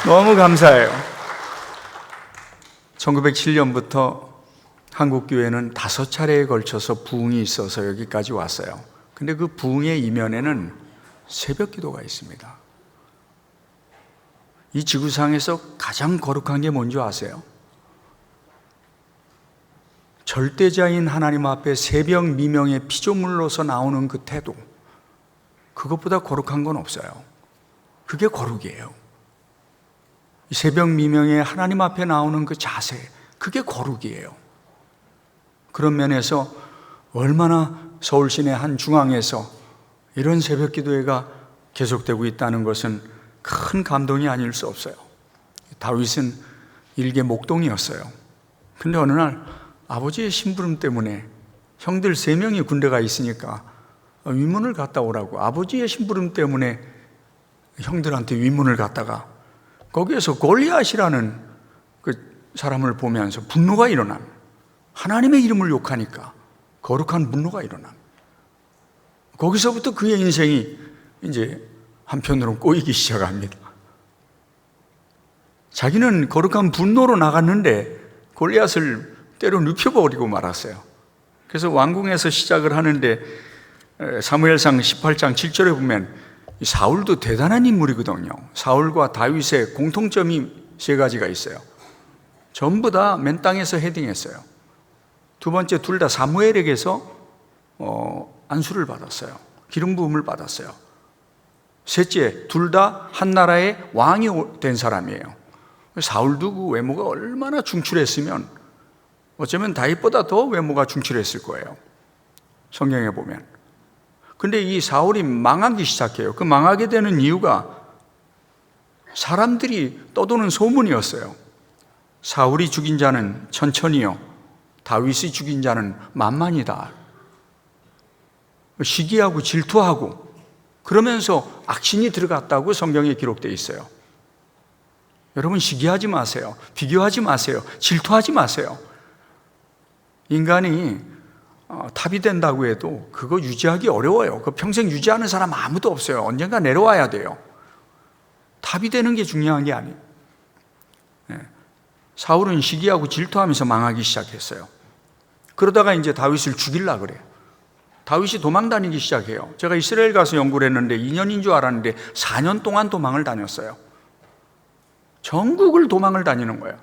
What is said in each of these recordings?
너무 감사해요. 1907년부터 한국교회는 5차례에 걸쳐서 부흥이 있어서 여기까지 왔어요. 근데 그 부흥의 이면에는 새벽 기도가 있습니다. 이 지구상에서 가장 거룩한 게 뭔지 아세요? 절대자인 하나님 앞에 새벽 미명의 피조물로서 나오는 그 태도, 그것보다 거룩한 건 없어요. 그게 거룩이에요. 새벽 미명에 하나님 앞에 나오는 그 자세, 그게 거룩이에요. 그런 면에서 얼마나 서울 시내 한 중앙에서 이런 새벽 기도회가 계속되고 있다는 것은 큰 감동이 아닐 수 없어요. 다윗은 일개 목동이었어요. 근데 어느 날 아버지의 심부름 때문에 형들 3명이 군대가 있으니까 위문을 갔다 오라고, 아버지의 심부름 때문에 형들한테 위문을 갔다가 거기에서 골리앗이라는 그 사람을 보면서 분노가 일어남, 하나님의 이름을 욕하니까 거룩한 분노가 일어남. 거기서부터 그의 인생이 이제 한편으로 꼬이기 시작합니다. 자기는 거룩한 분노로 나갔는데 골리앗을 때려 눕혀버리고 말았어요. 그래서 왕궁에서 시작을 하는데 사무엘상 18장 7절에 보면 사울도 대단한 인물이거든요. 사울과 다윗의 공통점이 3가지가 있어요. 전부 다 맨 땅에서 헤딩했어요. 두 번째, 둘 다 사무엘에게서 안수를 받았어요. 기름 부음을 받았어요. 셋째, 둘 다 한 나라의 왕이 된 사람이에요. 사울도 그 외모가 얼마나 중출했으면 어쩌면 다윗보다 더 외모가 중출했을 거예요. 성경에 보면. 근데 이 사울이 망하기 시작해요. 그 망하게 되는 이유가 사람들이 떠도는 소문이었어요. 사울이 죽인 자는 천천히요, 다윗이 죽인 자는 만만이다. 시기하고 질투하고 그러면서 악신이 들어갔다고 성경에 기록되어 있어요. 여러분, 시기하지 마세요. 비교하지 마세요. 질투하지 마세요. 인간이 탑이 된다고 해도 그거 유지하기 어려워요. 그 평생 유지하는 사람 아무도 없어요. 언젠가 내려와야 돼요. 탑이 되는 게 중요한 게 아니에요. 사울은 시기하고 질투하면서 망하기 시작했어요. 그러다가 이제 다윗을 죽이려고 그래요. 다윗이 도망 다니기 시작해요. 제가 이스라엘 가서 연구를 했는데 2년인 줄 알았는데 4년 동안 도망을 다녔어요. 전국을 도망을 다니는 거예요.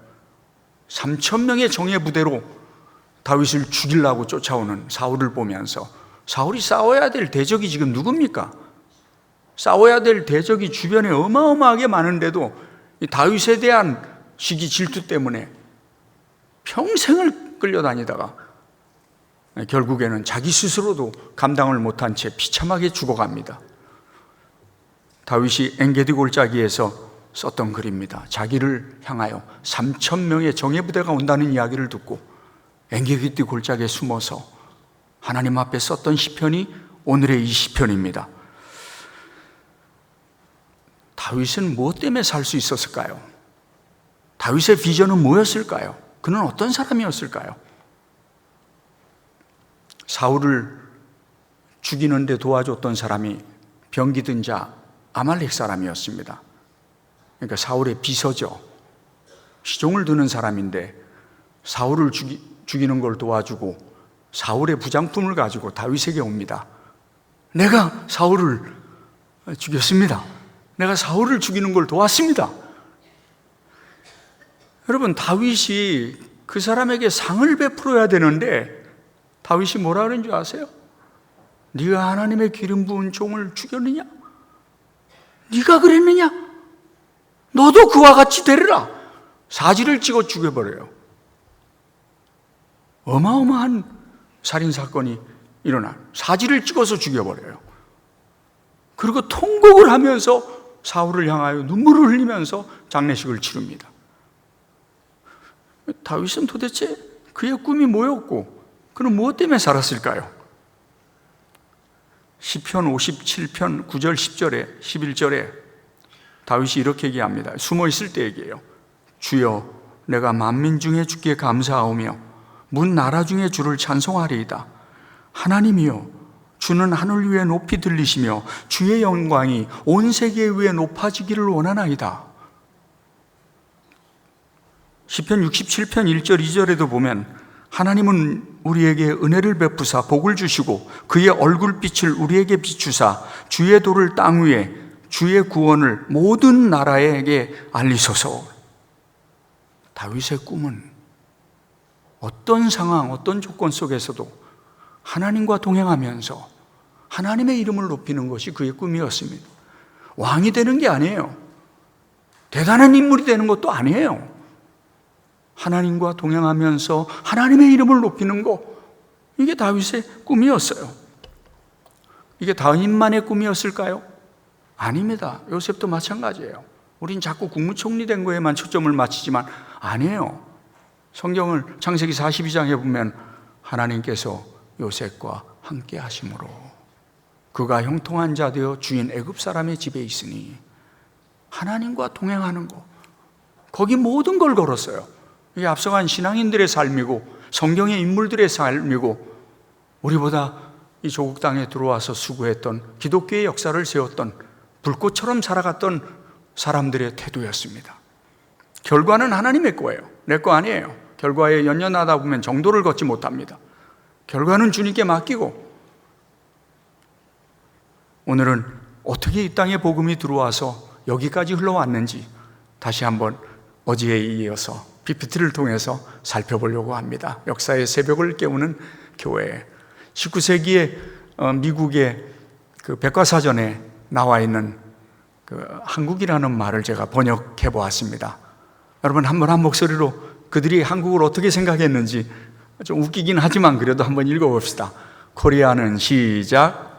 3,000명의 정예 부대로 다윗을 죽이려고 쫓아오는 사울을 보면서, 사울이 싸워야 될 대적이 지금 누굽니까? 싸워야 될 대적이 주변에 어마어마하게 많은데도 이 다윗에 대한 시기 질투 때문에 평생을 끌려다니다가 결국에는 자기 스스로도 감당을 못한 채 비참하게 죽어갑니다. 다윗이 엔게디 골짜기에서 썼던 글입니다. 자기를 향하여 3,000명의 정예부대가 온다는 이야기를 듣고 엔게디 골짜기에 숨어서 하나님 앞에 썼던 시편이 오늘의 이 시편입니다. 다윗은 무엇 때문에 살 수 있었을까요? 다윗의 비전은 뭐였을까요? 그는 어떤 사람이었을까요? 사울을 죽이는 데 도와줬던 사람이 병기든 자 아말렉 사람이었습니다. 그러니까 사울의 비서죠. 시종을 드는 사람인데 사울을 죽이는 걸 도와주고 사울의 부장품을 가지고 다윗에게 옵니다. 내가 사울을 죽였습니다. 내가 사울을 죽이는 걸 도왔습니다. 여러분, 다윗이 그 사람에게 상을 베풀어야 되는데 다윗이 뭐라 그런 줄 아세요? 네가 하나님의 기름 부은 종을 죽였느냐? 네가 그랬느냐? 너도 그와 같이 되리라. 사지를 찍어 죽여버려요. 어마어마한 살인사건이 일어나 사지를 찍어서 죽여버려요. 그리고 통곡을 하면서 사울을 향하여 눈물을 흘리면서 장례식을 치릅니다. 다윗은 도대체 그의 꿈이 뭐였고 그는 무엇 때문에 살았을까요? 시편 57편 9절 10절에 11절에 다윗이 이렇게 얘기합니다. 숨어 있을 때 얘기해요. 주여, 내가 만민 중에 주께 감사하오며 문 나라 중에 주를 찬송하리이다. 하나님이여, 주는 하늘 위에 높이 들리시며 주의 영광이 온 세계 위에 높아지기를 원하나이다. 시편 67편 1절 2절에도 보면 하나님은 우리에게 은혜를 베푸사 복을 주시고 그의 얼굴빛을 우리에게 비추사 주의 도를 땅 위에 주의 구원을 모든 나라에게 알리소서. 다윗의 꿈은 어떤 상황, 어떤 조건 속에서도 하나님과 동행하면서 하나님의 이름을 높이는 것이 그의 꿈이었습니다. 왕이 되는 게 아니에요. 대단한 인물이 되는 것도 아니에요. 하나님과 동행하면서 하나님의 이름을 높이는 것, 이게 다윗의 꿈이었어요. 이게 다윗만의 꿈이었을까요? 아닙니다. 요셉도 마찬가지예요. 우린 자꾸 국무총리 된 거에만 초점을 맞추지만 아니에요. 성경을 창세기 42장에 보면 하나님께서 요셉과 함께 하심으로 그가 형통한 자 되어 주인 애굽 사람의 집에 있으니, 하나님과 동행하는 거, 거기 모든 걸 걸었어요. 이게 앞서간 신앙인들의 삶이고 성경의 인물들의 삶이고, 우리보다 이 조국 땅에 들어와서 수고했던, 기독교의 역사를 세웠던, 불꽃처럼 살아갔던 사람들의 태도였습니다. 결과는 하나님의 거예요. 내 거 아니에요. 결과에 연연하다 보면 정도를 걷지 못합니다. 결과는 주님께 맡기고, 오늘은 어떻게 이 땅에 복음이 들어와서 여기까지 흘러왔는지 다시 한번 어제에 이어서 PPT를 통해서 살펴보려고 합니다. 역사의 새벽을 깨우는 교회. 19세기에 미국의 그 백과사전에 나와 있는 그 한국이라는 말을 제가 번역해 보았습니다. 여러분 한번 한 목소리로 그들이 한국을 어떻게 생각했는지, 좀 웃기긴 하지만 그래도 한번 읽어봅시다. 코리아는 시작.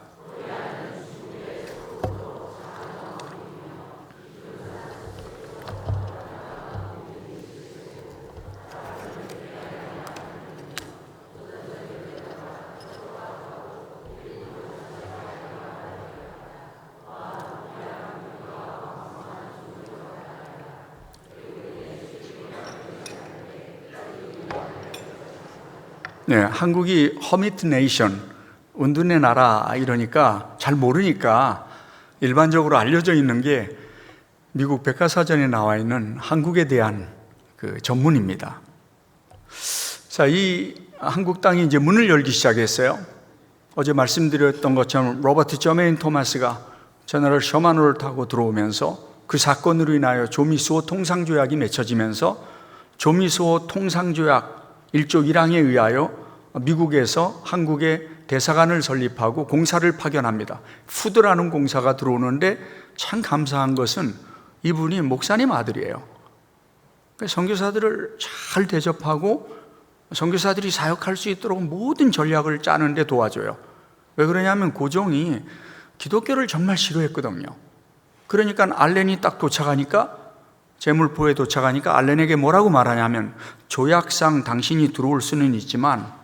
네, 한국이 허미트 네이션, 은둔의 나라 이러니까 잘 모르니까 일반적으로 알려져 있는 게 미국 백과사전에 나와 있는 한국에 대한 그 전문입니다. 자, 이 한국 땅이 이제 문을 열기 시작했어요. 어제 말씀드렸던 것처럼 로버트 저메인 토마스가 제너럴 셔먼호를 타고 들어오면서 그 사건으로 인하여 조미수호 통상조약이 맺혀지면서 조미수호 통상조약 1조 1항에 의하여 미국에서 한국에 대사관을 설립하고 공사를 파견합니다. 푸드라는 공사가 들어오는데 참 감사한 것은 이분이 목사님 아들이에요. 선교사들을 잘 대접하고 선교사들이 사역할 수 있도록 모든 전략을 짜는데 도와줘요. 왜 그러냐면 고종이 기독교를 정말 싫어했거든요. 그러니까 알렌이 딱 도착하니까, 제물포에 도착하니까 알렌에게 뭐라고 말하냐면, 조약상 당신이 들어올 수는 있지만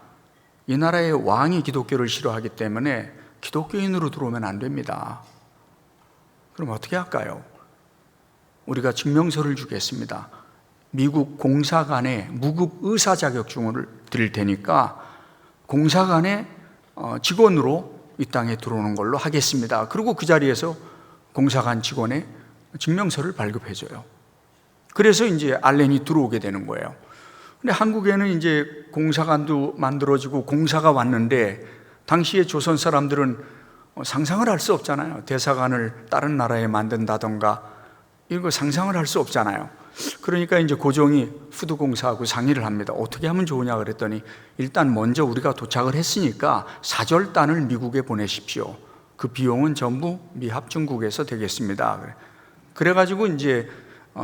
이 나라의 왕이 기독교를 싫어하기 때문에 기독교인으로 들어오면 안 됩니다. 그럼 어떻게 할까요? 우리가 증명서를 주겠습니다. 미국 공사관에 무급 의사 자격증을 드릴 테니까 공사관의 직원으로 이 땅에 들어오는 걸로 하겠습니다. 그리고 그 자리에서 공사관 직원의 증명서를 발급해줘요. 그래서 이제 알렌이 들어오게 되는 거예요. 근데 한국에는 이제 공사관도 만들어지고 공사가 왔는데, 당시에 조선 사람들은 상상을 할 수 없잖아요. 대사관을 다른 나라에 만든다던가 이런 거 상상을 할 수 없잖아요. 그러니까 이제 고종이 푸드공사하고 상의를 합니다. 어떻게 하면 좋으냐 그랬더니, 일단 먼저 우리가 도착을 했으니까 사절단을 미국에 보내십시오. 그 비용은 전부 미합중국에서 되겠습니다. 그래가지고 이제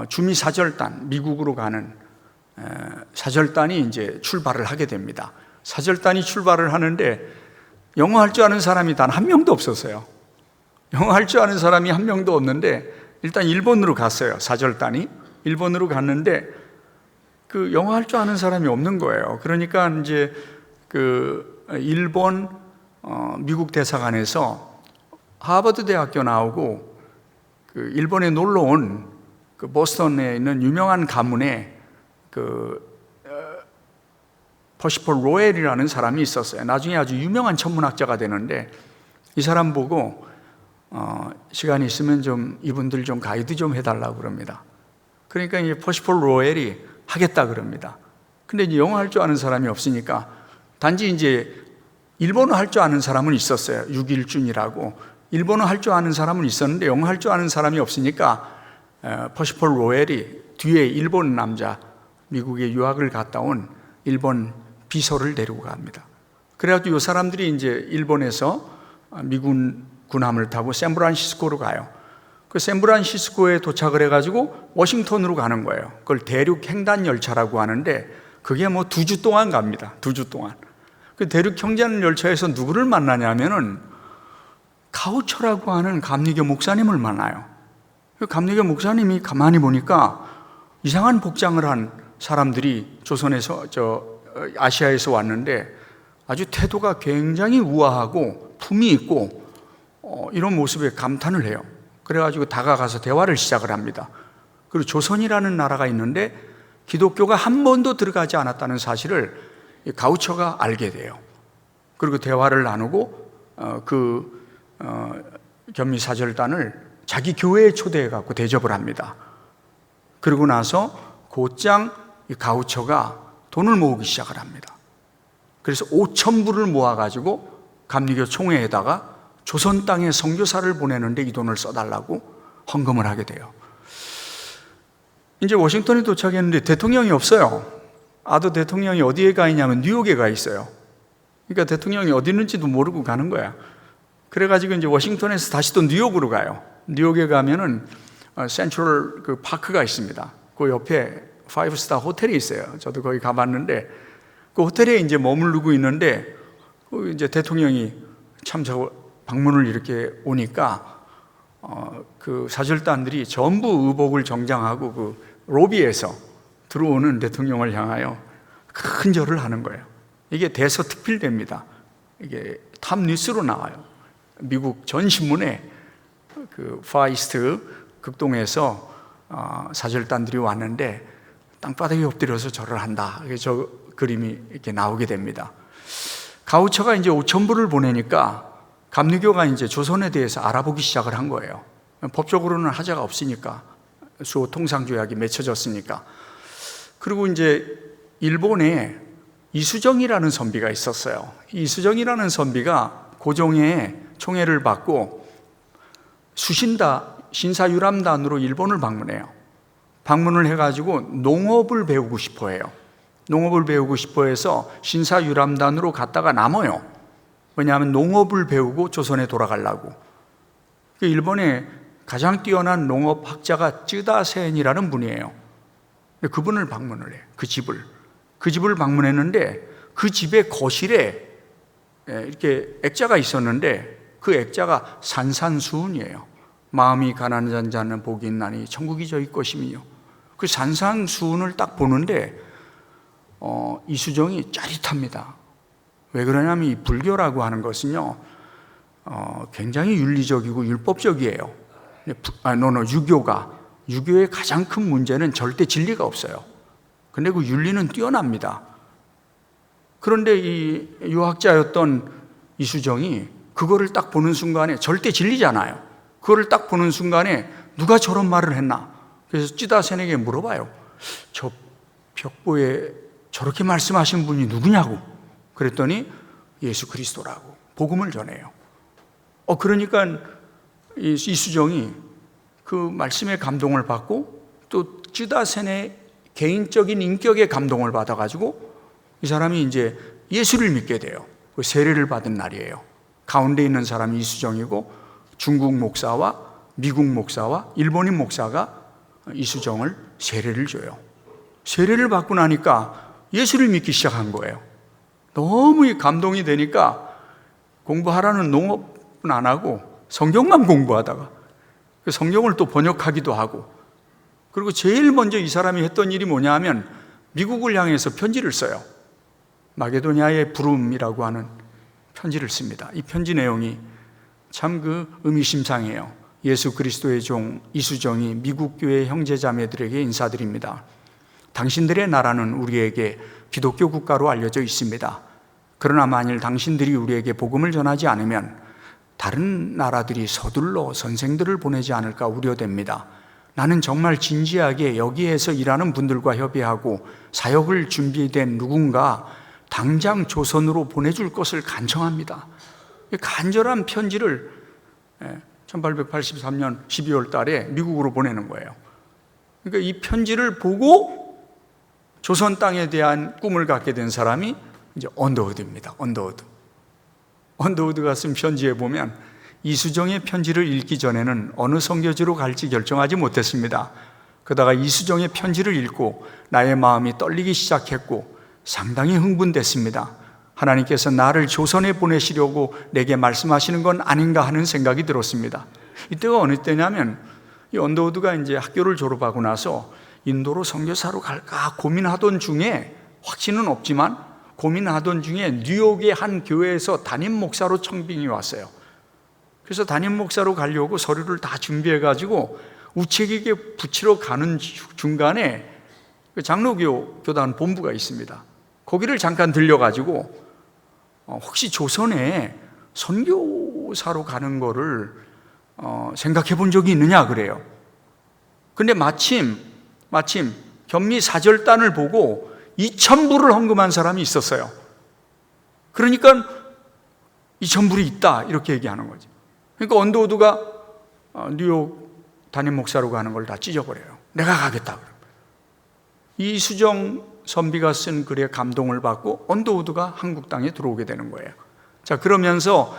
주미 사절단, 미국으로 가는 사절단이 이제 출발을 하게 됩니다. 사절단이 출발을 하는데 영어 할 줄 아는 사람이 단 한 명도 없었어요. 영어 할 줄 아는 사람이 한 명도 없는데, 일단 일본으로 갔어요. 사절단이 일본으로 갔는데 그 영어 할 줄 아는 사람이 없는 거예요. 그러니까 이제 그 일본 미국 대사관에서 하버드 대학교 나오고 그 일본에 놀러 온 그 보스턴에 있는 유명한 가문에 퍼시펄 로엘이라는 사람이 있었어요. 나중에 아주 유명한 천문학자가 되는데, 이 사람 보고 시간이 있으면 좀 이분들 좀 가이드 좀 해달라고 그럽니다. 그러니까 이 퍼시펄 로엘이 하겠다 그럽니다. 근데 이제 영어 할 줄 아는 사람이 없으니까 단지 이제 일본어 할 줄 아는 사람은 있었어요. 육일준이라고. 일본어 할 줄 아는 사람은 있었는데 영어 할 줄 아는 사람이 없으니까 퍼시펄 로웰이 뒤에 일본 남자, 미국에 유학을 갔다 온 일본 비서를 데리고 갑니다. 그래가지고 이 사람들이 이제 일본에서 미군 군함을 타고 샌프란시스코로 가요. 그 샌프란시스코에 도착을 해가지고 워싱턴으로 가는 거예요. 그걸 대륙 횡단 열차라고 하는데 그게 뭐 2주 동안 갑니다. 2주 동안. 그 대륙 횡단 열차에서 누구를 만나냐면은 가우처라고 하는 감리교 목사님을 만나요. 그 감리교 목사님이 가만히 보니까 이상한 복장을 한 사람들이 조선에서 아시아에서 왔는데 아주 태도가 굉장히 우아하고 품이 있고 이런 모습에 감탄을 해요. 그래가지고 다가가서 대화를 시작을 합니다. 그리고 조선이라는 나라가 있는데 기독교가 한 번도 들어가지 않았다는 사실을 가우처가 알게 돼요. 그리고 대화를 나누고 견미사절단을 자기 교회에 초대해 갖고 대접을 합니다. 그러고 나서 곧장 가우처가 돈을 모으기 시작을 합니다. 그래서 5,000불을 모아가지고 감리교 총회에다가 조선 땅에 선교사를 보내는데 이 돈을 써달라고 헌금을 하게 돼요. 이제 워싱턴에 도착했는데 대통령이 없어요. 아도 대통령이 어디에 가 있냐면 뉴욕에 가 있어요. 그러니까 대통령이 어디 있는지도 모르고 가는 거야. 그래가지고 이제 워싱턴에서 다시 또 뉴욕으로 가요. 뉴욕에 가면은 센트럴 그 파크가 있습니다. 그 옆에 5스타 호텔이 있어요. 저도 거기 가봤는데 그 호텔에 이제 머무르고 있는데 이제 대통령이 참 방문을 이렇게 오니까 그 사절단들이 전부 의복을 정장하고 그 로비에서 들어오는 대통령을 향하여 큰 절을 하는 거예요. 이게 대서특필대입니다. 이게 탑 뉴스로 나와요. 미국 전 신문에 그 파이스트 극동에서 사절단들이 왔는데 땅바닥에 엎드려서 절을 한다. 저 그림이 이렇게 나오게 됩니다. 가우처가 이제 5,000불을 보내니까 감리교가 이제 조선에 대해서 알아보기 시작을 한 거예요. 법적으로는 하자가 없으니까 수호 통상조약이 맺혀졌으니까. 그리고 이제 일본에 이수정이라는 선비가 있었어요. 이수정이라는 선비가 고종의 총애를 받고 신사유람단으로 일본을 방문해요. 방문을 해가지고 농업을 배우고 싶어 해요. 농업을 배우고 싶어 해서 신사유람단으로 갔다가 남아요. 왜냐하면 농업을 배우고 조선에 돌아가려고. 일본의 가장 뛰어난 농업학자가 쯔다센이라는 분이에요. 그분을 방문을 해요. 그 집을 방문했는데 그 집의 거실에 이렇게 액자가 있었는데 그 액자가 산산수훈이에요. 마음이 가난한 자는 복이 있나니 천국이 저희 것이며. 그 산산수훈을 딱 보는데 이수정이 짜릿합니다. 왜 그러냐면 이 불교라고 하는 것은요 굉장히 윤리적이고 율법적이에요. 유교의 가장 큰 문제는 절대 진리가 없어요. 근데 그 윤리는 뛰어납니다. 그런데 이 유학자였던 이수정이 그거를 딱 보는 순간에 절대 진리잖아요. 그거를 딱 보는 순간에 누가 저런 말을 했나? 그래서 찌다센에게 물어봐요. 저 벽보에 저렇게 말씀하신 분이 누구냐고. 그랬더니 예수 그리스도라고 복음을 전해요. 그러니까 이수정이 그 말씀에 감동을 받고 또 찌다센의 개인적인 인격에 감동을 받아가지고 이 사람이 이제 예수를 믿게 돼요. 그 세례를 받은 날이에요. 가운데 있는 사람이 이수정이고 중국 목사와 미국 목사와 일본인 목사가 이수정을 세례를 줘요. 세례를 받고 나니까 예수를 믿기 시작한 거예요. 너무 감동이 되니까 공부하라는 농업은 안 하고 성경만 공부하다가 그 성경을 또 번역하기도 하고, 그리고 제일 먼저 이 사람이 했던 일이 뭐냐 하면 미국을 향해서 편지를 써요. 마게도냐의 부름이라고 하는 편지를 씁니다. 이 편지 내용이 참 의미심장해요. 예수 그리스도의 종 이수정이 미국 교회 형제자매들에게 인사드립니다. 당신들의 나라는 우리에게 기독교 국가로 알려져 있습니다. 그러나 만일 당신들이 우리에게 복음을 전하지 않으면 다른 나라들이 서둘러 선생들을 보내지 않을까 우려됩니다. 나는 정말 진지하게 여기에서 일하는 분들과 협의하고 사역을 준비된 누군가 당장 조선으로 보내줄 것을 간청합니다. 간절한 편지를 1883년 12월 달에 미국으로 보내는 거예요. 그러니까 이 편지를 보고 조선 땅에 대한 꿈을 갖게 된 사람이 이제 언더우드입니다. 언더우드가 쓴 편지에 보면 이수정의 편지를 읽기 전에는 어느 선교지로 갈지 결정하지 못했습니다. 그러다가 이수정의 편지를 읽고 나의 마음이 떨리기 시작했고 상당히 흥분됐습니다. 하나님께서 나를 조선에 보내시려고 내게 말씀하시는 건 아닌가 하는 생각이 들었습니다. 이때가 어느 때냐면 이 언더우드가 이제 학교를 졸업하고 나서 인도로 선교사로 갈까 고민하던 중에, 확신은 없지만 고민하던 중에 뉴욕의 한 교회에서 담임 목사로 청빙이 왔어요. 그래서 담임 목사로 가려고 서류를 다 준비해가지고 우체국에 붙이러 가는 중간에 장로교 교단 본부가 있습니다. 거기를 잠깐 들려가지고 혹시 조선에 선교사로 가는 거를 생각해 본 적이 있느냐 그래요. 근데 마침 겸미 사절단을 보고 2,000불을 헌금한 사람이 있었어요. 그러니까 2,000불이 있다 이렇게 얘기하는 거죠. 그러니까 언더우드가 뉴욕 담임 목사로 가는 걸 다 찢어버려요. 내가 가겠다. 이수정 선비가 쓴 글에 감동을 받고 언더우드가 한국 땅에 들어오게 되는 거예요. 자, 그러면서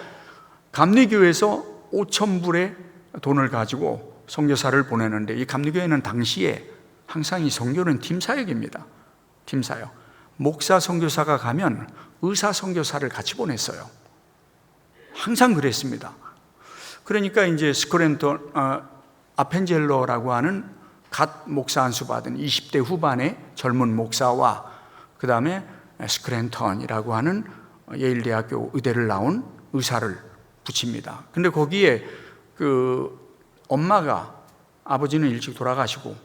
감리교에서 5,000불의 돈을 가지고 선교사를 보내는데, 이 감리교회는 당시에 항상 이 선교는 팀 사역입니다. 팀 사역. 목사 선교사가 가면 의사 선교사를 같이 보냈어요. 항상 그랬습니다. 그러니까 이제 스크랜턴, 아펜젤러라고 하는 갓 목사 안수 받은 20대 후반의 젊은 목사와 그 다음에 스크랜턴이라고 하는 예일대학교 의대를 나온 의사를 붙입니다. 근데 거기에 그 엄마가, 아버지는 일찍 돌아가시고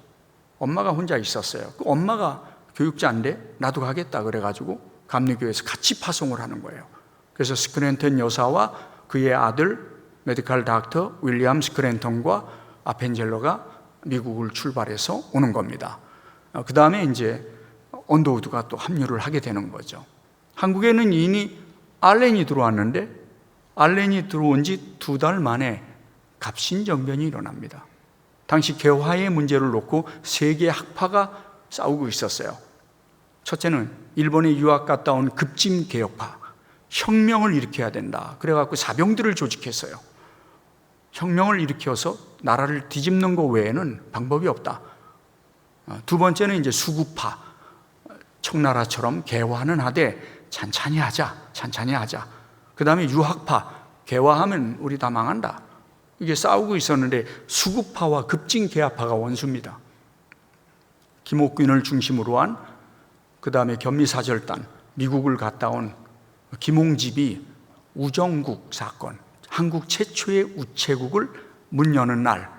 엄마가 혼자 있었어요. 그 엄마가 교육자인데 나도 가겠다 그래가지고 감리교회에서 같이 파송을 하는 거예요. 그래서 스크랜턴 여사와 그의 아들 메디컬 닥터 윌리엄 스크랜턴과 아펜젤러가 미국을 출발해서 오는 겁니다. 그 다음에 이제 언더우드가 또 합류를 하게 되는 거죠. 한국에는 이미 알렌이 들어왔는데, 알렌이 들어온 지 2달 만에 갑신정변이 일어납니다. 당시 개화의 문제를 놓고 세계 학파가 싸우고 있었어요. 첫째는 일본에 유학 갔다 온 급진개혁파, 혁명을 일으켜야 된다. 그래갖고 사병들을 조직했어요. 혁명을 일으켜서 나라를 뒤집는 것 외에는 방법이 없다. 두 번째는 이제 수구파, 청나라처럼 개화는 하되 찬찬히 하자. 그 다음에 유학파, 개화하면 우리 다 망한다. 이게 싸우고 있었는데 수구파와 급진개화파가 원수입니다. 김옥균을 중심으로 한, 그 다음에 겸미사절단, 미국을 갔다 온 김홍집이 우정국 사건, 한국 최초의 우체국을 문 여는 날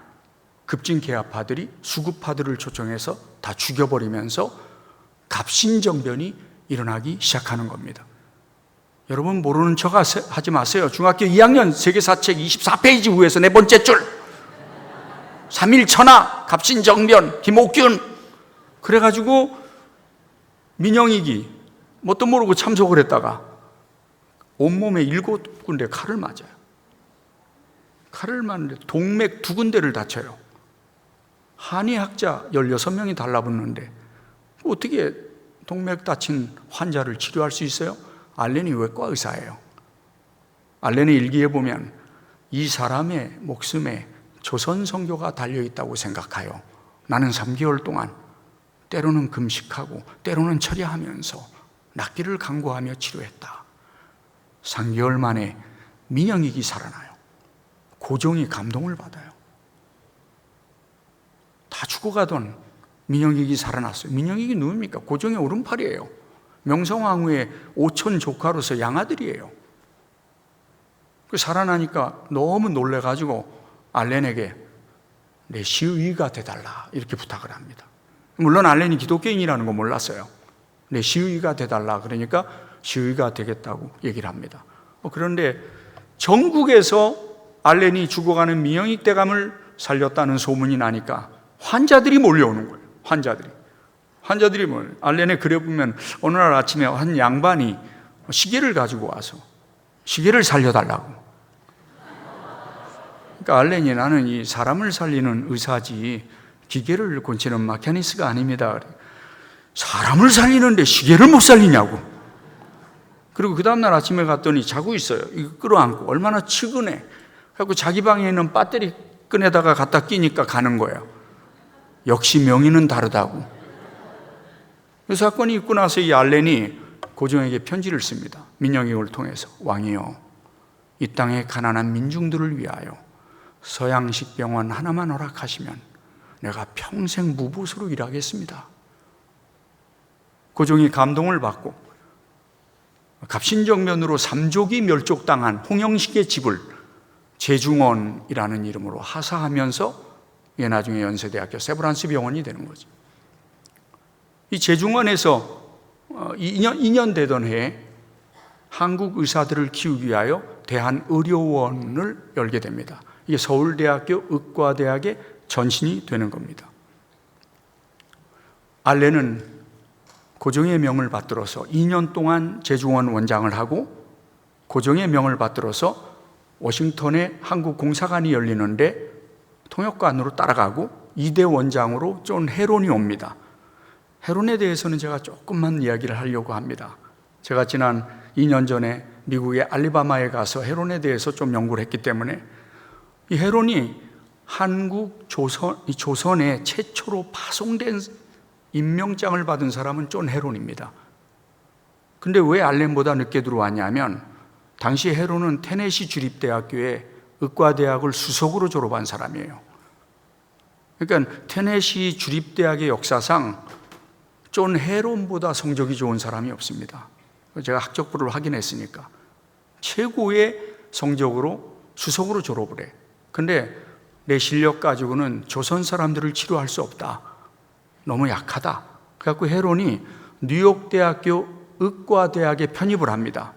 급진개화파들이 수구파들을 초청해서 다 죽여버리면서 갑신정변이 일어나기 시작하는 겁니다. 여러분 모르는 척 하지 마세요. 중학교 2학년 세계사책 24페이지 위에서 4번째 줄, 3.1 천하, 갑신정변, 김옥균. 그래가지고 민영익이 뭣도 모르고 참석을 했다가 온몸에 7군데 칼을 맞아요. 칼을 맞는데 동맥 2군데를 다쳐요. 한의학자 16명이 달라붙는데 어떻게 동맥 다친 환자를 치료할 수 있어요? 알렌이 외과 의사예요. 알렌의 일기에 보면 이 사람의 목숨에 조선 선교가 달려있다고 생각하여 나는 3개월 동안 때로는 금식하고 때로는 철야하면서 낫기를 간구하며 치료했다. 3개월 만에 민영익이 살아나요. 고종이 감동을 받아요. 다 죽어가던 민영익이 살아났어요. 민영익이 누굽니까? 고종의 오른팔이에요. 명성황후의 5촌 조카로서 양아들이에요. 그 살아나니까 너무 놀래가지고 알렌에게 내 시의가 돼달라 이렇게 부탁을 합니다. 물론 알렌이 기독교인이라는 거 몰랐어요. 내 시의가 돼달라 그러니까 시의가 되겠다고 얘기를 합니다. 그런데 전국에서 알렌이 죽어가는 민영익 대감을 살렸다는 소문이 나니까 환자들이 몰려오는 거예요. 환자들이 알렌에 그려 보면 어느 날 아침에 한 양반이 시계를 가지고 와서 시계를 살려달라고. 그러니까 알렌이 나는 이 사람을 살리는 의사지 기계를 고치는 마키니스트가 아닙니다. 사람을 살리는데 시계를 못 살리냐고. 그리고 그 다음날 아침에 갔더니 자고 있어요. 이거 끌어안고 얼마나 측은해. 그래서 자기 방에 있는 배터리 끈에다가 갖다 끼니까 가는 거예요. 역시 명의는 다르다고. 그 사건이 있고 나서 이 알렌이 고종에게 편지를 씁니다. 민영익을 통해서. 왕이여, 이 땅의 가난한 민중들을 위하여 서양식 병원 하나만 허락하시면 내가 평생 무보수로 일하겠습니다. 고종이 감동을 받고 갑신정변으로 삼족이 멸족당한 홍영식의 집을 제중원이라는 이름으로 하사하면서 이게 나중에 연세대학교 세브란스 병원이 되는 거죠. 이 제중원에서 2년 되던 해에 한국 의사들을 키우기 위하여 대한의료원을 열게 됩니다. 이게 서울대학교 의과대학의 전신이 되는 겁니다. 알렌은 고종의 명을 받들어서 2년 동안 제중원 원장을 하고 고종의 명을 받들어서 워싱턴에 한국 공사관이 열리는데 통역관으로 따라가고 2대 원장으로 존 헤론이 옵니다. 헤론에 대해서는 제가 조금만 이야기를 하려고 합니다. 제가 지난 2년 전에 미국의 알리바마에 가서 헤론에 대해서 좀 연구를 했기 때문에 이 헤론이 한국 조선에 최초로 파송된 임명장을 받은 사람은 존 헤론입니다. 근데 왜 알렌보다 늦게 들어왔냐면 당시 헤론은 테네시 주립대학교의 의과대학을 수석으로 졸업한 사람이에요. 그러니까 테네시 주립대학의 역사상 존 헤론보다 성적이 좋은 사람이 없습니다. 제가 학적부를 확인했으니까 최고의 성적으로 수석으로 졸업을 해. 근데 내 실력 가지고는 조선 사람들을 치료할 수 없다. 너무 약하다. 그래갖고 헤론이 뉴욕대학교 의과대학에 편입을 합니다.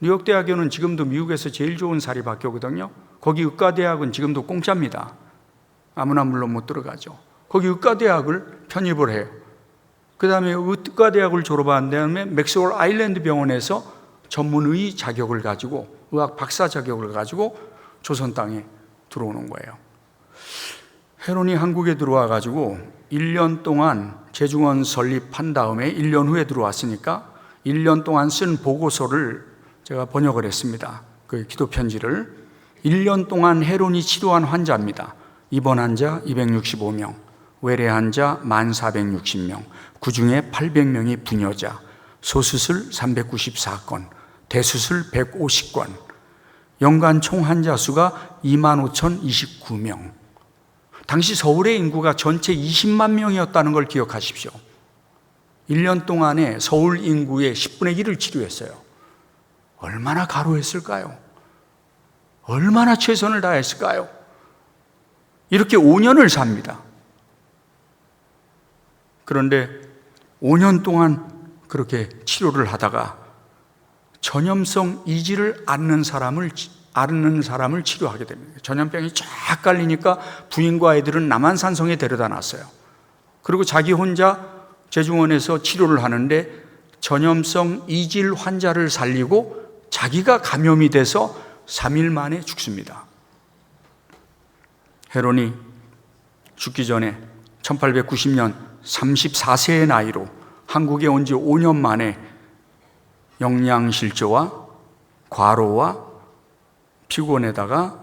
뉴욕대학교는 지금도 미국에서 제일 좋은 사립학교거든요. 거기 의과대학은 지금도 공짜입니다. 아무나 물론 못 들어가죠. 거기 의과대학을 편입을 해요. 그 다음에 의과대학을 졸업한 다음에 맥스웰 아일랜드 병원에서 전문의 자격을 가지고 의학 박사 자격을 가지고 조선 땅에 들어오는 거예요. 헤론이 한국에 들어와 가지고 1년 동안 제중원 설립한 다음에 1년 후에 들어왔으니까 1년 동안 쓴 보고서를 제가 번역을 했습니다. 그 기도 편지를 1년 동안 헤론이 치료한 환자입니다. 입원 환자 265명, 외래 환자 1460명, 그중에 800명이 부녀자, 소수술 394건, 대수술 150건, 연간 총 환자 수가 25,029명. 당시 서울의 인구가 전체 20만 명이었다는 걸 기억하십시오. 1년 동안에 서울 인구의 10분의 1을 치료했어요. 얼마나 가로했을까요? 얼마나 최선을 다했을까요? 이렇게 5년을 삽니다. 그런데 5년 동안 그렇게 치료를 하다가 전염성 이지를 앓는 사람을 치료하게 됩니다. 전염병이 쫙 깔리니까 부인과 아이들은 남한산성에 데려다 놨어요. 그리고 자기 혼자 제중원에서 치료를 하는데 전염성 이질 환자를 살리고 자기가 감염이 돼서 3일 만에 죽습니다. 헤론이 죽기 전에 1890년 34세의 나이로 한국에 온 지 5년 만에 영양실조와 과로와 피곤에다가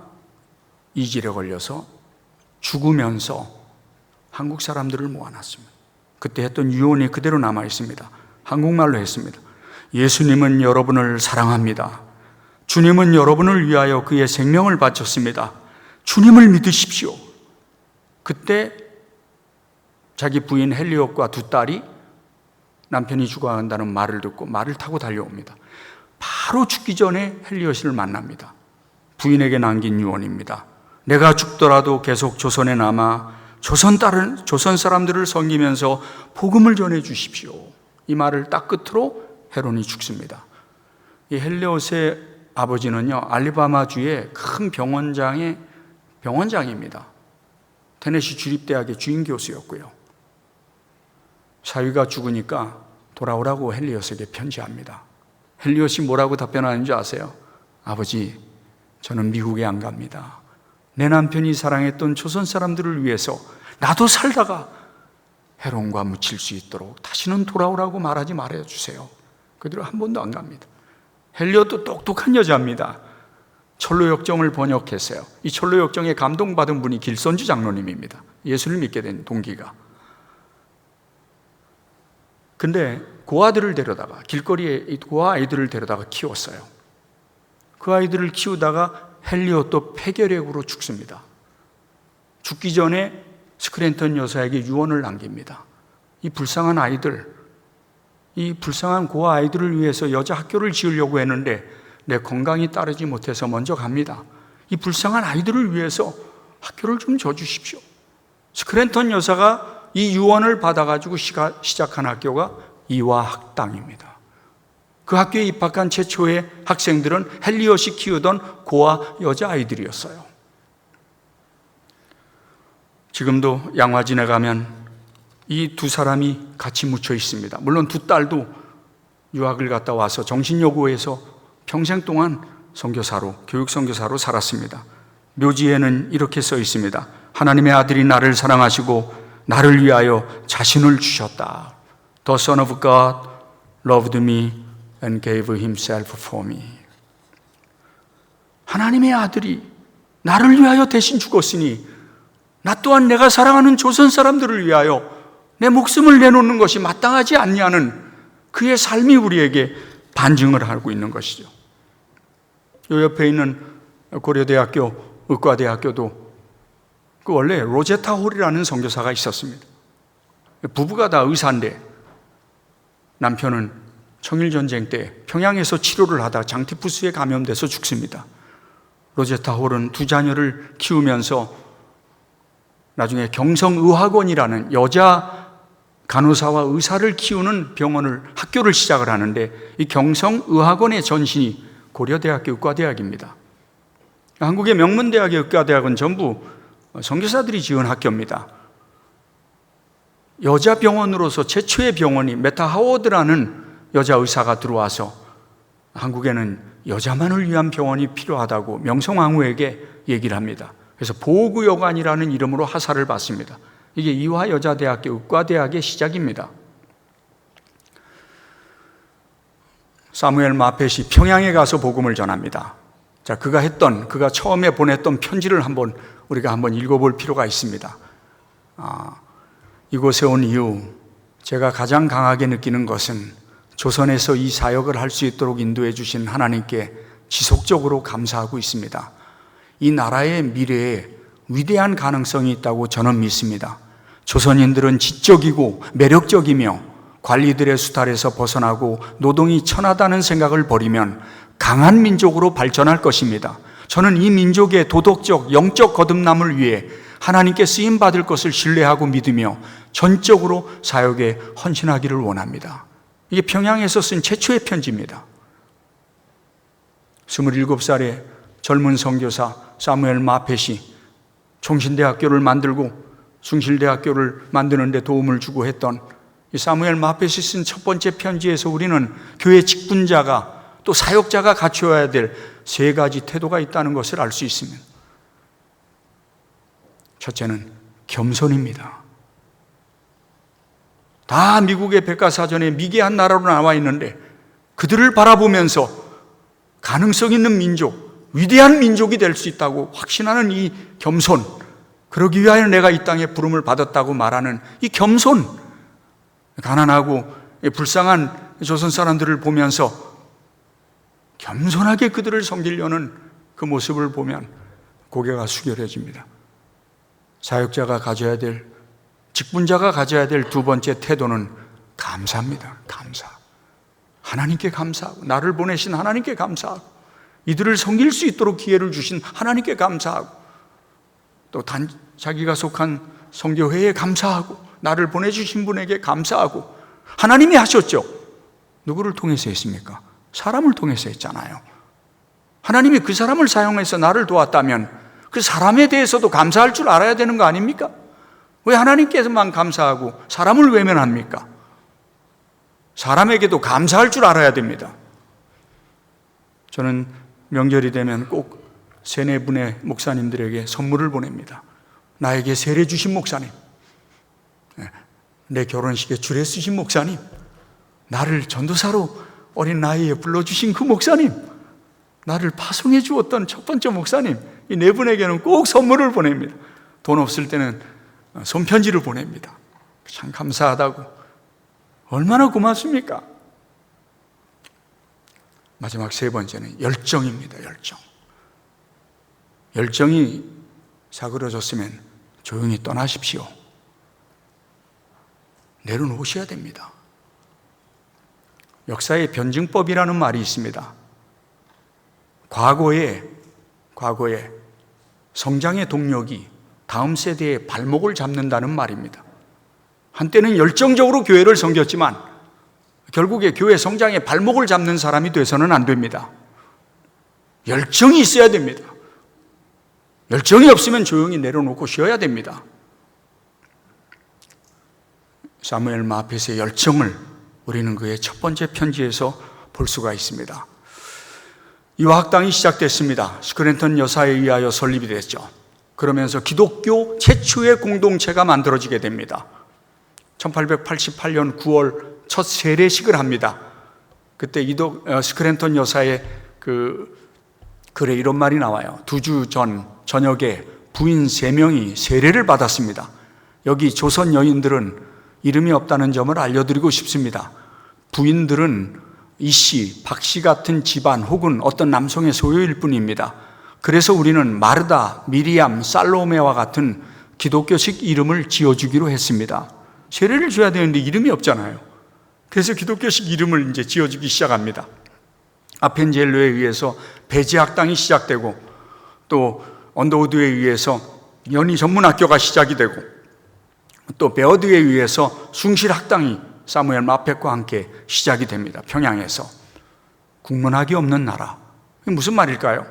이질에 걸려서 죽으면서 한국 사람들을 모아놨습니다. 그때 했던 유언이 그대로 남아 있습니다. 한국말로 했습니다. 예수님은 여러분을 사랑합니다. 주님은 여러분을 위하여 그의 생명을 바쳤습니다. 주님을 믿으십시오. 그때 자기 부인 헬리옷과 두 딸이 남편이 죽어간다는 말을 듣고 말을 타고 달려옵니다. 바로 죽기 전에 헬리옷을 만납니다. 부인에게 남긴 유언입니다. 내가 죽더라도 계속 조선에 남아 조선 사람들을 섬기면서 복음을 전해 주십시오. 이 말을 딱 끝으로 헤론이 죽습니다. 이 헬리옷의 아버지는요, 알리바마주의 큰 병원장입니다. 테네시 주립대학의 주임 교수였고요. 사위가 죽으니까 돌아오라고 헬리옷에게 편지합니다. 헬리옷이 뭐라고 답변하는 줄 아세요? 아버지, 저는 미국에 안 갑니다. 내 남편이 사랑했던 조선 사람들을 위해서 나도 살다가 해롱과 묻힐 수 있도록 다시는 돌아오라고 말하지 말아주세요. 그대로 한 번도 안 갑니다. 헬리옷도 똑똑한 여자입니다. 철로역정을 번역했어요. 이 철로역정에 감동받은 분이 길선주 장로님입니다. 예수를 믿게 된 동기가. 근데 고아들을 데려다가 길거리에 이 고아 아이들을 데려다가 키웠어요. 그 아이들을 키우다가 헬리옷도 폐결핵으로 죽습니다. 죽기 전에 스크랜턴 여사에게 유언을 남깁니다. 이 불쌍한 아이들, 이 불쌍한 고아 아이들을 위해서 여자 학교를 지으려고 했는데 내 건강이 따르지 못해서 먼저 갑니다. 이 불쌍한 아이들을 위해서 학교를 좀 줘주십시오. 스크랜턴 여사가 이 유언을 받아가지고 시작한 학교가 이화학당입니다. 그 학교에 입학한 최초의 학생들은 헬리옷이 키우던 고아 여자아이들이었어요. 지금도 양화진에 가면 이 두 사람이 같이 묻혀 있습니다. 물론 두 딸도 유학을 갔다 와서 정신여고에서 평생 동안 선교사로, 교육선교사로 살았습니다. 묘지에는 이렇게 써 있습니다. 하나님의 아들이 나를 사랑하시고 나를 위하여 자신을 주셨다. The Son of God loved me and gave himself for me. 하나님의 아들이 나를 위하여 대신 죽었으니 나 또한 내가 사랑하는 조선 사람들을 위하여 내 목숨을 내놓는 것이 마땅하지 않냐는 그의 삶이 우리에게 반증을 하고 있는 것이죠. 요 옆에 있는 고려대학교 의과대학교도 그 원래 로제타 홀이라는 선교사가 있었습니다. 부부가 다 의사인데 남편은 청일전쟁 때 평양에서 치료를 하다 장티푸스에 감염돼서 죽습니다. 로제타 홀은 두 자녀를 키우면서 나중에 경성의학원이라는 여자 간호사와 의사를 키우는 학교를 시작을 하는데 이 경성의학원의 전신이 고려대학교 의과대학입니다. 한국의 명문대학의 의과대학은 전부 선교사들이 지은 학교입니다. 여자 병원으로서 최초의 병원이 메타 하워드라는 여자 의사가 들어와서 한국에는 여자만을 위한 병원이 필요하다고 명성황후에게 얘기를 합니다. 그래서 보구여관이라는 이름으로 하사를 받습니다. 이게 이화여자대학교 의과대학의 시작입니다. 사무엘 마펫이 평양에 가서 복음을 전합니다. 자, 그가 처음에 보냈던 편지를 우리가 한번 읽어볼 필요가 있습니다. 이곳에 온 이후 제가 가장 강하게 느끼는 것은 조선에서 이 사역을 할 수 있도록 인도해 주신 하나님께 지속적으로 감사하고 있습니다. 이 나라의 미래에 위대한 가능성이 있다고 저는 믿습니다. 조선인들은 지적이고 매력적이며 관리들의 수탈에서 벗어나고 노동이 천하다는 생각을 버리면 강한 민족으로 발전할 것입니다. 저는 이 민족의 도덕적, 영적 거듭남을 위해 하나님께 쓰임받을 것을 신뢰하고 믿으며 전적으로 사역에 헌신하기를 원합니다. 이게 평양에서 쓴 최초의 편지입니다. 27살의 젊은 선교사 사무엘 마펫이 총신대학교를 만들고 숭실대학교를 만드는 데 도움을 주고 했던 이 사무엘 마펫이 쓴 첫 번째 편지에서 우리는 교회 직분자가 또 사역자가 갖추어야 될 세 가지 태도가 있다는 것을 알 수 있습니다. 첫째는 겸손입니다. 다 미국의 백과사전에 미개한 나라로 나와 있는데 그들을 바라보면서 가능성 있는 민족, 위대한 민족이 될 수 있다고 확신하는 이 겸손, 그러기 위하여 내가 이 땅에 부름을 받았다고 말하는 이 겸손, 가난하고 불쌍한 조선 사람들을 보면서 겸손하게 그들을 섬기려는 그 모습을 보면 고개가 숙여져집니다. 사역자가 가져야 될, 직분자가 가져야 될 두 번째 태도는 감사입니다. 감사. 하나님께 감사하고, 나를 보내신 하나님께 감사하고, 이들을 섬길 수 있도록 기회를 주신 하나님께 감사하고, 또 자기가 속한 선교회에 감사하고, 나를 보내주신 분에게 감사하고, 하나님이 하셨죠. 누구를 통해서 했습니까? 사람을 통해서 했잖아요. 하나님이 그 사람을 사용해서 나를 도왔다면 그 사람에 대해서도 감사할 줄 알아야 되는 거 아닙니까? 왜 하나님께서만 감사하고 사람을 외면합니까? 사람에게도 감사할 줄 알아야 됩니다. 저는 명절이 되면 꼭 3-4분의 목사님들에게 선물을 보냅니다. 나에게 세례 주신 목사님, 내 결혼식에 주례 쓰신 목사님, 나를 전도사로 어린 나이에 불러주신 그 목사님, 나를 파송해 주었던 첫 번째 목사님, 이 4분에게는 꼭 선물을 보냅니다. 돈 없을 때는 손편지를 보냅니다. 참 감사하다고. 얼마나 고맙습니까? 마지막 3번째는 열정입니다. 열정. 열정이 사그러졌으면 조용히 떠나십시오. 내려놓으셔야 됩니다. 역사의 변증법이라는 말이 있습니다. 과거에 성장의 동력이 다음 세대의 발목을 잡는다는 말입니다. 한때는 열정적으로 교회를 섬겼지만 결국에 교회 성장의 발목을 잡는 사람이 돼서는 안 됩니다. 열정이 있어야 됩니다. 열정이 없으면 조용히 내려놓고 쉬어야 됩니다. 사무엘 마펫의 열정을 우리는 그의 첫 번째 편지에서 볼 수가 있습니다. 유학당이 시작됐습니다. 스크랜턴 여사에 의하여 설립이 됐죠. 그러면서 기독교 최초의 공동체가 만들어지게 됩니다. 1888년 9월 첫 세례식을 합니다. 그때 스크랜턴 여사의 글에 이런 말이 나와요. 2주 전 저녁에 부인 3명이 세례를 받았습니다. 여기 조선 여인들은 이름이 없다는 점을 알려드리고 싶습니다. 부인들은 이씨, 박씨 같은 집안 혹은 어떤 남성의 소유일 뿐입니다. 그래서 우리는 마르다, 미리암, 살로메와 같은 기독교식 이름을 지어주기로 했습니다. 세례를 줘야 되는데 이름이 없잖아요. 그래서 기독교식 이름을 이제 지어주기 시작합니다. 아펜젤로에 의해서 배지학당이 시작되고 또 언더우드에 의해서 연희 전문학교가 시작이 되고 또 베어드에 의해서 숭실학당이 사무엘 마펫과 함께 시작이 됩니다. 평양에서. 국문학이 없는 나라. 이게 무슨 말일까요?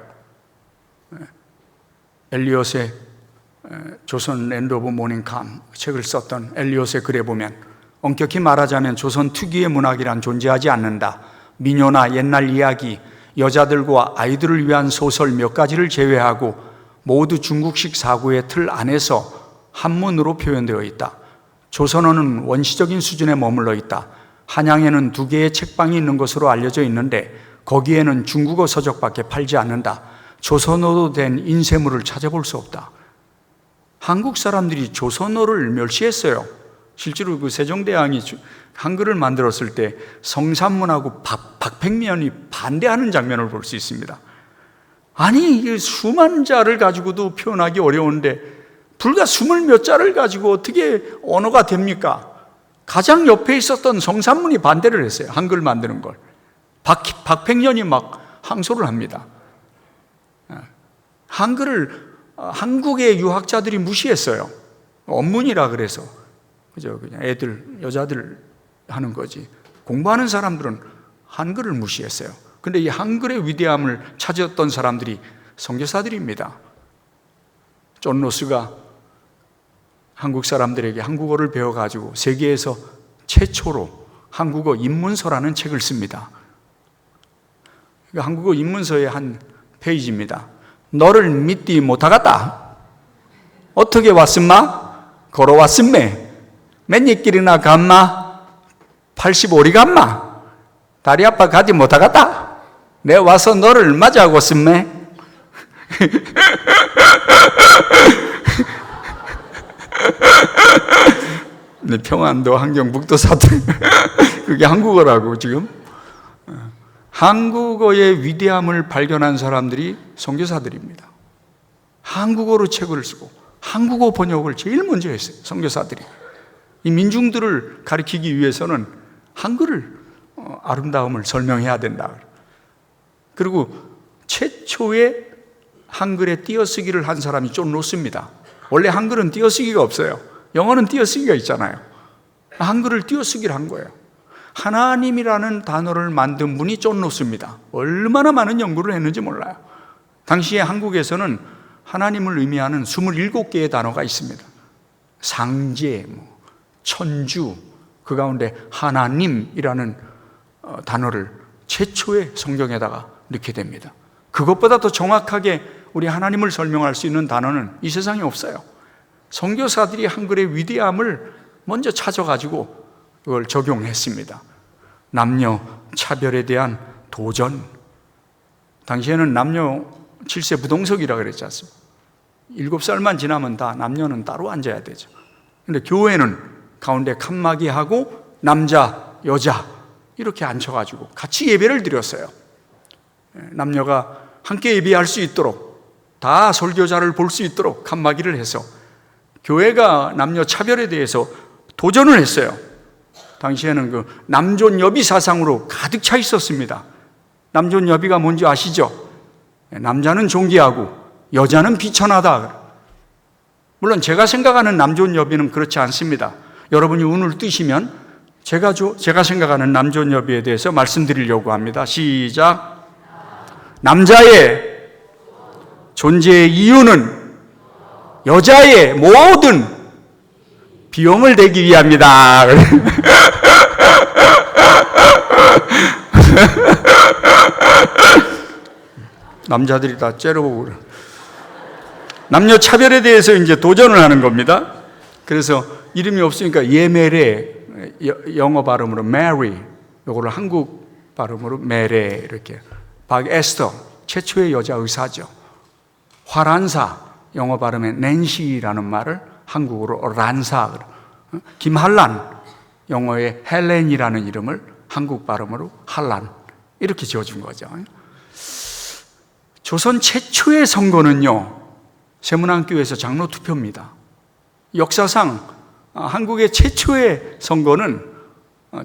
엘리엇의 조선 랜드 오브 모닝캄 책을 썼던 엘리엇의 글에 보면 엄격히 말하자면 조선 특유의 문학이란 존재하지 않는다. 민요나 옛날 이야기, 여자들과 아이들을 위한 소설 몇 가지를 제외하고 모두 중국식 사고의 틀 안에서 한문으로 표현되어 있다. 조선어는 원시적인 수준에 머물러 있다. 한양에는 2개의 책방이 있는 것으로 알려져 있는데 거기에는 중국어 서적밖에 팔지 않는다. 조선어로 된 인쇄물을 찾아볼 수 없다. 한국 사람들이 조선어를 멸시했어요. 실제로 그 세종대왕이 한글을 만들었을 때 성산문하고 박팽면이 반대하는 장면을 볼 수 있습니다. 아니, 이 수만 자를 가지고도 표현하기 어려운데 불과 20몇 자를 가지고 어떻게 언어가 됩니까? 가장 옆에 있었던 성산문이 반대를 했어요. 한글 만드는 걸. 박팽년이 막 항소를 합니다. 한글을 한국의 유학자들이 무시했어요. 언문이라 그래서. 그죠? 그냥 여자들 하는 거지. 공부하는 사람들은 한글을 무시했어요. 근데 이 한글의 위대함을 찾았던 사람들이 선교사들입니다. 존 로스가 한국 사람들에게 한국어를 배워가지고 세계에서 최초로 한국어 입문서라는 책을 씁니다. 한국어 입문서의 한 페이지입니다. 너를 믿지 못하겠다. 어떻게 왔음마? 걸어왔음매. 몇 길이나 갔마? 85리 갔마? 다리 아파 가지 못하겠다. 내 와서 너를 맞이하고 있음매. 평안도, 한경북도 사투리 그게 한국어라고 지금. 한국어의 위대함을 발견한 사람들이 선교사들입니다. 한국어로 책을 쓰고 한국어 번역을 제일 먼저 했어요. 선교사들이. 이 민중들을 가리키기 위해서는 한글을 아름다움을 설명해야 된다. 그리고 최초의 한글에 띄어쓰기를 한 사람이 존 로스입니다. 원래 한글은 띄어쓰기가 없어요. 영어는 띄어쓰기가 있잖아요. 한글을 띄어쓰기를 한 거예요. 하나님이라는 단어를 만든 분이 존 로스입니다. 얼마나 많은 연구를 했는지 몰라요. 당시에 한국에서는 하나님을 의미하는 27개의 단어가 있습니다. 상제, 천주, 그 가운데 하나님이라는 단어를 최초의 성경에다가 넣게 됩니다. 그것보다 더 정확하게 우리 하나님을 설명할 수 있는 단어는 이 세상에 없어요. 선교사들이 한글의 위대함을 먼저 찾아가지고 그걸 적용했습니다. 남녀 차별에 대한 도전. 당시에는 남녀 7세 부동석이라고 그랬지 않습니까? 7살만 지나면 다 남녀는 따로 앉아야 되죠. 근데 교회는 가운데 칸막이하고 남자, 여자 이렇게 앉혀가지고 같이 예배를 드렸어요. 남녀가 함께 예배할 수 있도록, 다 설교자를 볼 수 있도록 칸막이를 해서 교회가 남녀 차별에 대해서 도전을 했어요. 당시에는 그 남존여비 사상으로 가득 차 있었습니다. 남존여비가 뭔지 아시죠? 남자는 존귀하고 여자는 비천하다. 물론 제가 생각하는 남존여비는 그렇지 않습니다. 여러분이 운을 뜨시면 제가 생각하는 남존여비에 대해서 말씀드리려고 합니다. 시작. 남자의 존재의 이유는 여자의 모든 비용을 대기 위함이다. 남자들이 다 째려보고 그래. 남녀 차별에 대해서 이제 도전을 하는 겁니다. 그래서 이름이 없으니까 예메레, 영어 발음으로 Mary, 요거를 한국 발음으로 메레, 이렇게. 박에스터, 최초의 여자 의사죠. 화란사, 영어 발음에 낸시라는 말을 한국어로 란사. 김한란, 영어의 헬렌이라는 이름을 한국 발음으로 한란, 이렇게 지어준 거죠. 조선 최초의 선거는요, 세문안교에서 장로 투표입니다. 역사상 한국의 최초의 선거는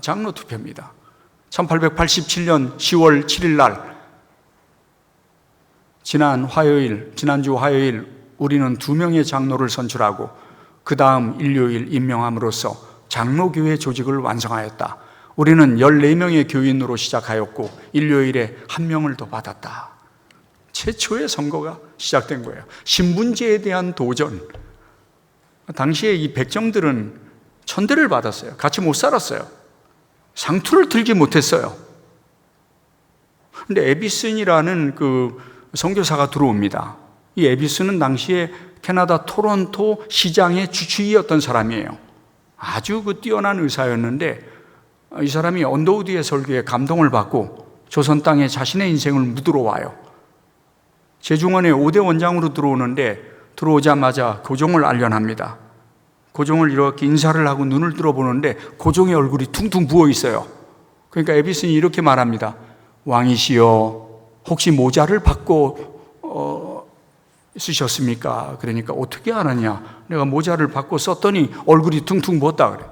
장로 투표입니다. 1887년 10월 7일 날, 지난주 화요일 우리는 2명의 장로를 선출하고 그 다음 일요일 임명함으로써 장로교회 조직을 완성하였다. 우리는 14명의 교인으로 시작하였고 일요일에 1명을 더 받았다. 최초의 선거가 시작된 거예요. 신분제에 대한 도전. 당시에 이 백정들은 천대를 받았어요. 같이 못 살았어요. 상투를 들지 못했어요. 근데 에비슨이라는 그 선교사가 들어옵니다. 이 에비슨은 당시에 캐나다 토론토 시장의 주치의였던 사람이에요. 아주 그 뛰어난 의사였는데 이 사람이 언더우드의 설교에 감동을 받고 조선 땅에 자신의 인생을 묻으러 와요. 제중원의 5대 원장으로 들어오는데 들어오자마자 고종을 알련합니다. 고종을 이렇게 인사를 하고 눈을 들어보는데 고종의 얼굴이 퉁퉁 부어 있어요. 그러니까 에비슨이 이렇게 말합니다. 왕이시여, 혹시 모자를 받고 쓰셨습니까? 그러니까 어떻게 아느냐? 내가 모자를 받고 썼더니 얼굴이 퉁퉁 부었다 그래.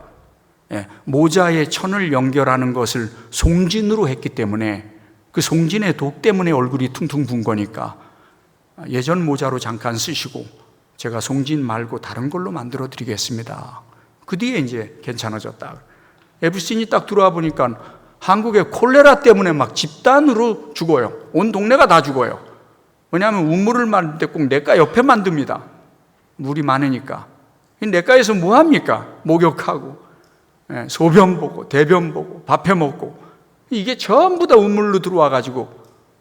예, 모자에 천을 연결하는 것을 송진으로 했기 때문에 그 송진의 독 때문에 얼굴이 퉁퉁 부은 거니까 예전 모자로 잠깐 쓰시고 제가 송진 말고 다른 걸로 만들어 드리겠습니다. 그 뒤에 이제 괜찮아졌다. 에비슨이 딱 들어와 보니까 한국에 콜레라 때문에 막 집단으로 죽어요. 온 동네가 다 죽어요. 왜냐하면 우물을 만들 때 꼭 냇가 옆에 만듭니다. 물이 많으니까. 냇가에서 뭐 합니까? 목욕하고 소변 보고 대변 보고 밥 해 먹고, 이게 전부 다 우물로 들어와 가지고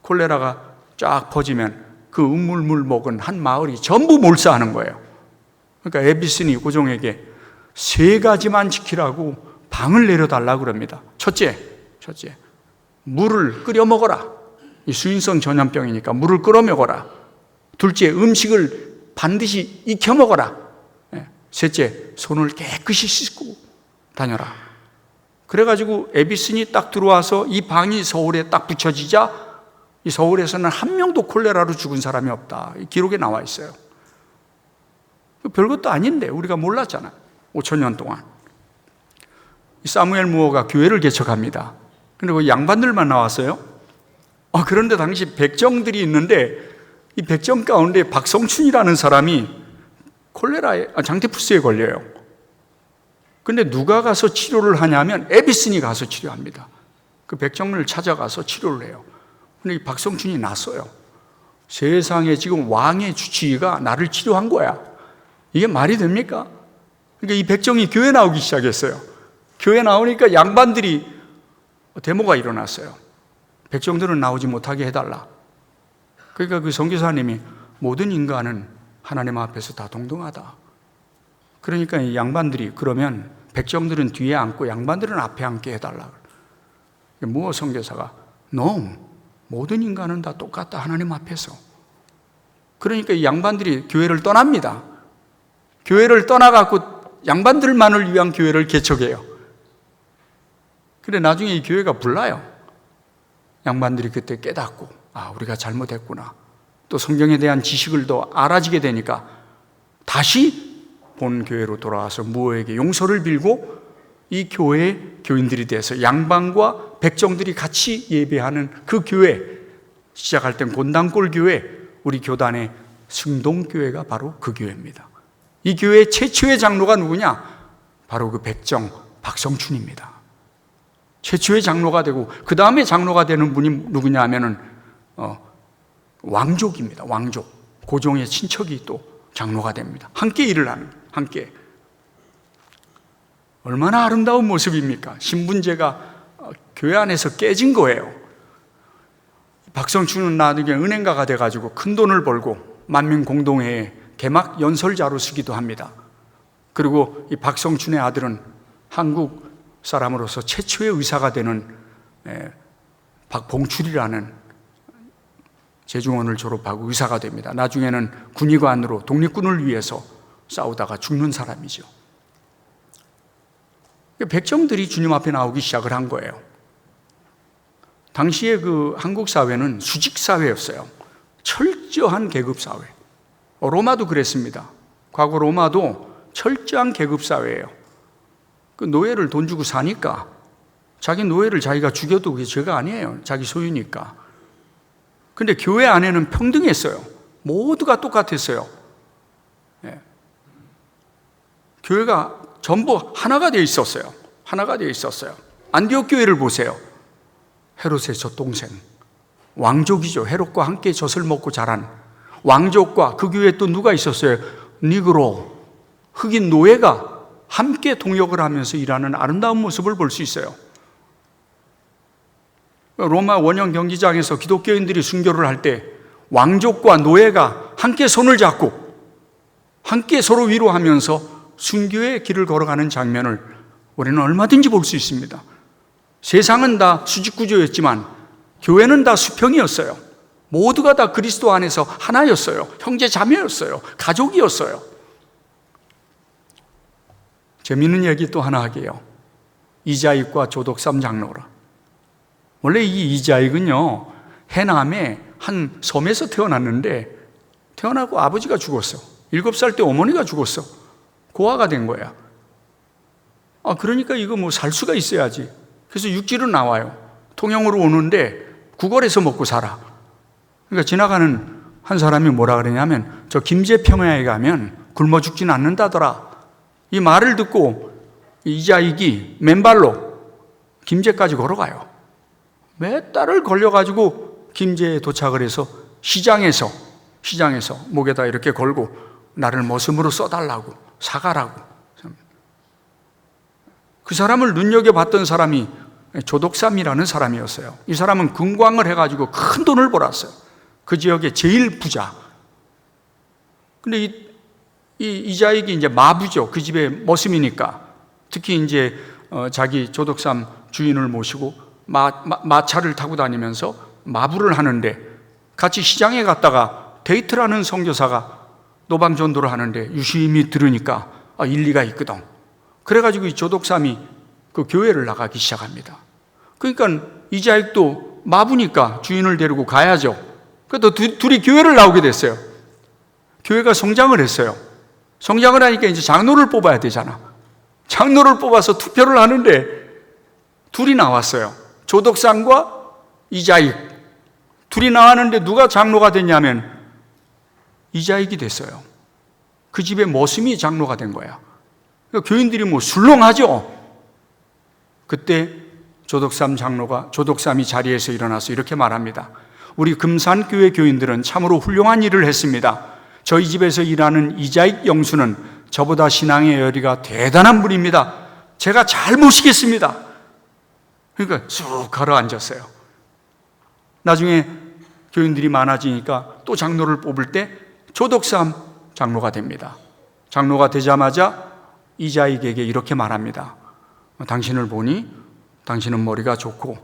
콜레라가 쫙 퍼지면 그 우물물 먹은 한 마을이 전부 몰사하는 거예요. 그러니까 에비슨이 고종에게 3가지만 지키라고 방을 내려달라고 그럽니다. 첫째, 물을 끓여 먹어라. 이 수인성 전염병이니까 물을 끓여 먹어라. 둘째, 음식을 반드시 익혀 먹어라. 셋째, 손을 깨끗이 씻고 다녀라. 그래가지고 에비슨이 딱 들어와서 이 방이 서울에 딱 붙여지자 이 서울에서는 한 명도 콜레라로 죽은 사람이 없다. 이 기록에 나와 있어요. 별것도 아닌데 우리가 몰랐잖아요. 5,000년 동안. 사무엘 무어가 교회를 개척합니다. 근데 그 양반들만 나왔어요. 그런데 당시 백정들이 있는데 이 백정 가운데 박성춘이라는 사람이 장티푸스에 걸려요. 근데 누가 가서 치료를 하냐면 에비슨이 가서 치료합니다. 그 백정을 찾아가서 치료를 해요. 근데 이 박성춘이 났어요. 세상에 지금 왕의 주치의가 나를 치료한 거야. 이게 말이 됩니까? 그러니까 이 백정이 교회 나오기 시작했어요. 교회 나오니까 양반들이 데모가 일어났어요. 백정들은 나오지 못하게 해달라. 그러니까 그 선교사님이 모든 인간은 하나님 앞에서 다 동등하다. 그러니까 이 양반들이 그러면 백정들은 뒤에 앉고 양반들은 앞에 앉게 해달라. 뭐 선교사가 No, 모든 인간은 다 똑같다 하나님 앞에서. 그러니까 이 양반들이 교회를 떠납니다. 교회를 떠나갖고 양반들만을 위한 교회를 개척해요. 그래 나중에 이 교회가 불나요. 양반들이 그때 깨닫고 우리가 잘못했구나. 또 성경에 대한 지식을 더 알아지게 되니까 다시 본 교회로 돌아와서 무호에게 용서를 빌고 이 교회의 교인들이 돼서 양반과 백정들이 같이 예배하는 그 교회, 시작할 땐 곤단골 교회, 우리 교단의 승동교회가 바로 그 교회입니다. 이 교회의 최초의 장로가 누구냐? 바로 그 백정 박성춘입니다. 최초의 장로가 되고 그 다음에 장로가 되는 분이 누구냐 하면은 왕족입니다. 왕족. 고종의 친척이 또 장로가 됩니다. 함께 일을 하는, 함께. 얼마나 아름다운 모습입니까? 신분제가 교회 안에서 깨진 거예요. 박성춘은 나중에 은행가가 돼가지고 큰 돈을 벌고 만민공동회의 개막 연설자로 쓰기도 합니다. 그리고 이 박성춘의 아들은 한국 사람으로서 최초의 의사가 되는 박봉출이라는 제중원을 졸업하고 의사가 됩니다. 나중에는 군의관으로 독립군을 위해서 싸우다가 죽는 사람이죠. 백정들이 주님 앞에 나오기 시작을 한 거예요. 당시에 그 한국 사회는 수직 사회였어요. 철저한 계급 사회. 로마도 그랬습니다. 과거 로마도 철저한 계급 사회예요. 그 노예를 돈 주고 사니까 자기 노예를 자기가 죽여도 그게 죄가 아니에요. 자기 소유니까. 근데 교회 안에는 평등했어요. 모두가 똑같았어요. 교회가 전부 하나가 되어 있었어요. 하나가 되어 있었어요. 안디옥 교회를 보세요. 헤롯의 젖동생, 왕족이죠. 헤롯과 함께 젖을 먹고 자란 왕족과 그 교회에 또 누가 있었어요? 니그로, 흑인 노예가 함께 동역을 하면서 일하는 아름다운 모습을 볼 수 있어요. 로마 원형 경기장에서 기독교인들이 순교를 할 때 왕족과 노예가 함께 손을 잡고 함께 서로 위로하면서 순교의 길을 걸어가는 장면을 우리는 얼마든지 볼 수 있습니다. 세상은 다 수직구조였지만 교회는 다 수평이었어요. 모두가 다 그리스도 안에서 하나였어요. 형제 자매였어요. 가족이었어요. 재미있는 얘기 또 하나 하게요. 이자익과 조덕삼 장로라. 원래 이 이자익은요, 해남의 한 섬에서 태어났는데 태어나고 아버지가 죽었어. 7살 때 어머니가 죽었어. 고아가 된 거야. 그러니까 이거 뭐 살 수가 있어야지. 그래서 육지로 나와요. 통영으로 오는데 구걸해서 먹고 살아. 그러니까 지나가는 한 사람이 뭐라 그러냐면 저 김제평야에 가면 굶어 죽진 않는다더라. 이 말을 듣고 이자익이 맨발로 김제까지 걸어가요. 몇 달을 걸려가지고 김제에 도착을 해서 시장에서 목에다 이렇게 걸고 나를 머슴으로 써달라고, 사가라고. 그 사람을 눈여겨봤던 사람이 조덕삼이라는 사람이었어요. 이 사람은 금광을 해가지고 큰 돈을 벌었어요. 그 지역의 제일 부자. 근데 이자익이 이제 마부죠. 그 집의 머슴이니까. 특히 이제 자기 조덕삼 주인을 모시고 마차를 타고 다니면서 마부를 하는데 같이 시장에 갔다가 데이트라는 선교사가 노방전도를 하는데 유심히 들으니까 일리가 있거든. 그래가지고 이 조덕삼이 그 교회를 나가기 시작합니다. 그러니까 이자익도 마부니까 주인을 데리고 가야죠. 그래서 둘이 교회를 나오게 됐어요. 교회가 성장을 했어요. 성장을 하니까 이제 장로를 뽑아야 되잖아. 장로를 뽑아서 투표를 하는데 둘이 나왔어요. 조덕삼과 이자익. 둘이 나왔는데 누가 장로가 됐냐면 이자익이 됐어요. 그 집의 머슴이 장로가 된 거야. 그러니까 교인들이 뭐 술렁하죠. 그때 조덕삼 장로가 조덕삼이 자리에서 일어나서 이렇게 말합니다. 우리 금산교회 교인들은 참으로 훌륭한 일을 했습니다. 저희 집에서 일하는 이자익 영수는 저보다 신앙의 열의가 대단한 분입니다. 제가 잘 모시겠습니다. 그러니까 쑥 가라앉았어요. 나중에 교인들이 많아지니까 또 장로를 뽑을 때 조덕삼 장로가 됩니다. 장로가 되자마자 이자익에게 이렇게 말합니다. 당신을 보니 당신은 머리가 좋고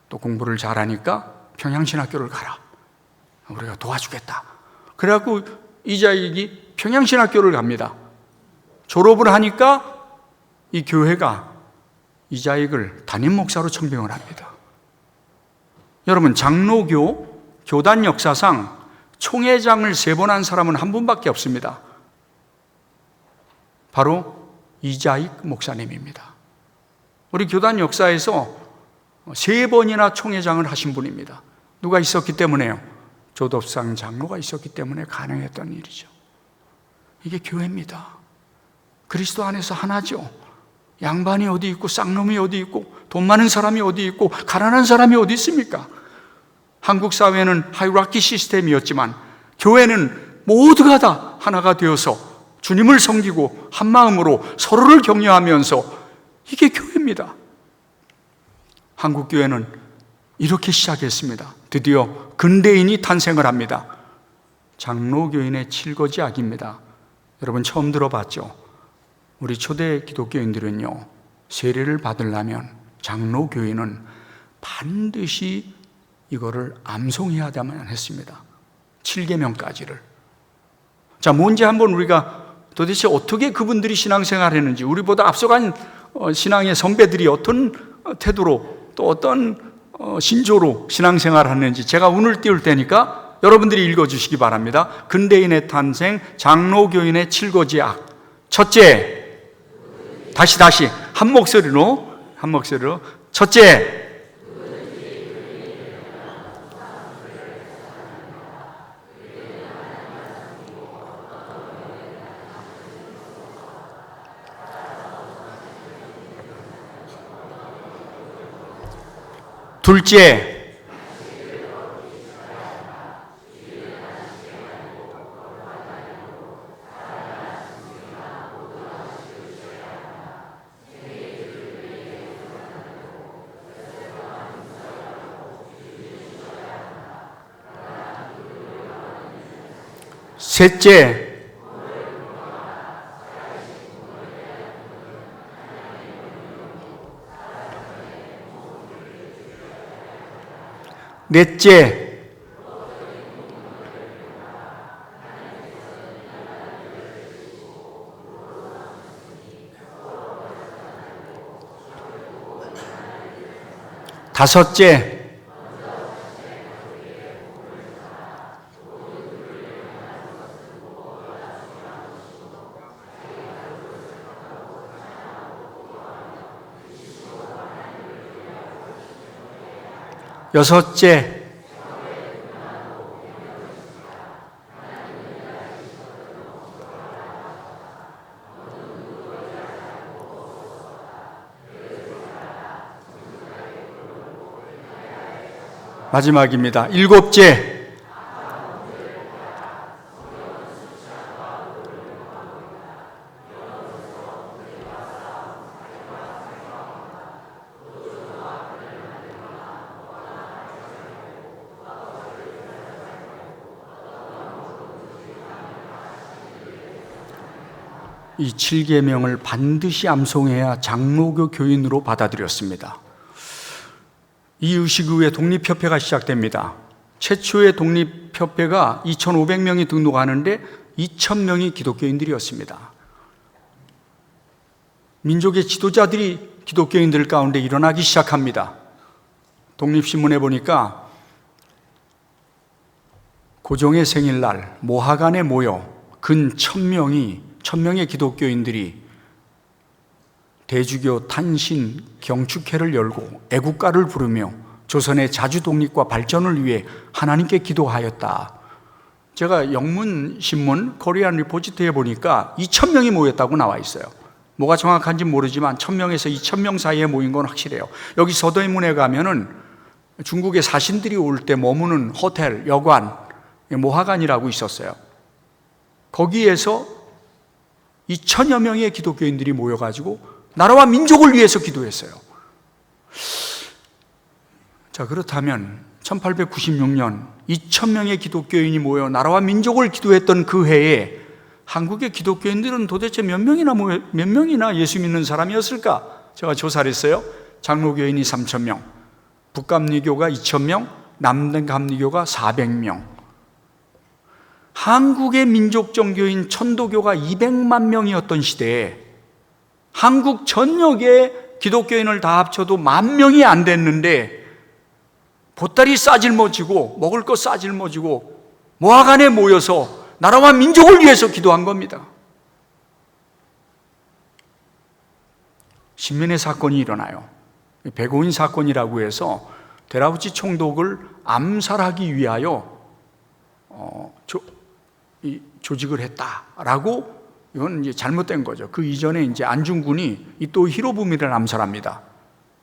또 공부를 잘하니까 평양신학교를 가라. 우리가 도와주겠다. 그래갖고 이자익이 평양신학교를 갑니다. 졸업을 하니까 이 교회가 이자익을 담임 목사로 청빙을 합니다. 여러분, 장로교 교단 역사상 총회장을 3번 한 사람은 한 분밖에 없습니다. 바로 이자익 목사님입니다. 우리 교단 역사에서 3번이나 총회장을 하신 분입니다. 누가 있었기 때문에요? 조덕상 장로가 있었기 때문에 가능했던 일이죠. 이게 교회입니다. 그리스도 안에서 하나죠. 양반이 어디 있고 쌍놈이 어디 있고 돈 많은 사람이 어디 있고 가난한 사람이 어디 있습니까? 한국 사회는 하이라키 시스템이었지만 교회는 모두가 다 하나가 되어서 주님을 섬기고 한 마음으로 서로를 격려하면서 이게 교회입니다. 한국 교회는 이렇게 시작했습니다. 드디어 근대인이 탄생을 합니다. 장로교인의 칠거지악입니다. 여러분 처음 들어봤죠? 우리 초대 기독교인들은요, 세례를 받으려면 장로교인은 반드시 이거를 암송해야만 했습니다. 7계명까지를. 자, 뭔지 한번 우리가 도대체 어떻게 그분들이 신앙생활을 했는지, 우리보다 앞서간 신앙의 선배들이 어떤 태도로 또 어떤 신조로 신앙생활을 했는지 제가 운을 띄울 테니까 여러분들이 읽어주시기 바랍니다. 근대인의 탄생, 장로교인의 칠거지악. 첫째, 다시 한 목소리로 첫째, 둘째, 셋째, 넷째, 다섯째, 여섯째, 마지막입니다. 일곱째, 이 7계명을 반드시 암송해야 장로교 교인으로 받아들였습니다. 이 의식 후에 독립협회가 시작됩니다. 최초의 독립협회가 2,500명이 등록하는데 2,000명이 기독교인들이었습니다. 민족의 지도자들이 기독교인들 가운데 일어나기 시작합니다. 독립신문에 보니까 고종의 생일날 모하관에 모여 근 1,000명의 기독교인들이 대주교 탄신 경축회를 열고 애국가를 부르며 조선의 자주 독립과 발전을 위해 하나님께 기도하였다. 제가 영문신문 코리안 리포지트에 보니까 2,000명이 모였다고 나와 있어요. 뭐가 정확한지 모르지만 1,000명에서 2,000명 사이에 모인 건 확실해요. 여기 서도의문에 가면은 중국의 사신들이 올 때 머무는 호텔, 여관, 모하관이라고 있었어요. 거기에서 2천여 명의 기독교인들이 모여가지고 나라와 민족을 위해서 기도했어요. 자, 그렇다면 1896년 2,000명의 기독교인이 모여 나라와 민족을 기도했던 그 해에 한국의 기독교인들은 도대체 몇 명이나 예수 믿는 사람이었을까? 제가 조사를 했어요. 장로교인이 3,000명, 북감리교가 2,000명, 남감리교가 400명. 한국의 민족정교인 천도교가 200만 명이었던 시대에 한국 전역의 기독교인을 다 합쳐도 10,000명이 안 됐는데 보따리 싸질머지고 먹을 것 싸질머지고 모하관에 모여서 나라와 민족을 위해서 기도한 겁니다. 신민의 사건이 일어나요. 백오인 사건이라고 해서 데라우치 총독을 암살하기 위하여 조직을 했다라고, 이건 이제 잘못된 거죠. 그 이전에 이제 안중근이 이토 히로부미를 암살합니다.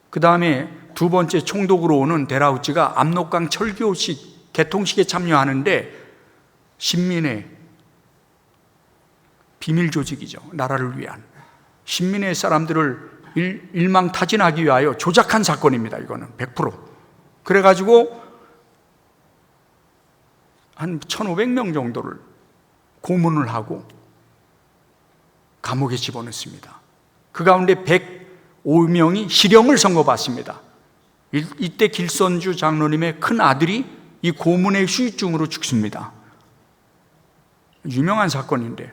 그 다음에 두 번째 총독으로 오는 데라우치가 압록강 철교식 개통식에 참여하는데 신민의 비밀 조직이죠. 나라를 위한 신민의 사람들을 일망타진하기 위하여 조작한 사건입니다. 이거는 100%. 그래가지고 한 1,500명 정도를 고문을 하고 감옥에 집어넣습니다. 그 가운데 105명이 실형을 선고받습니다. 이때 길선주 장로님의 큰 아들이 이 고문의 후유증으로 죽습니다. 유명한 사건인데,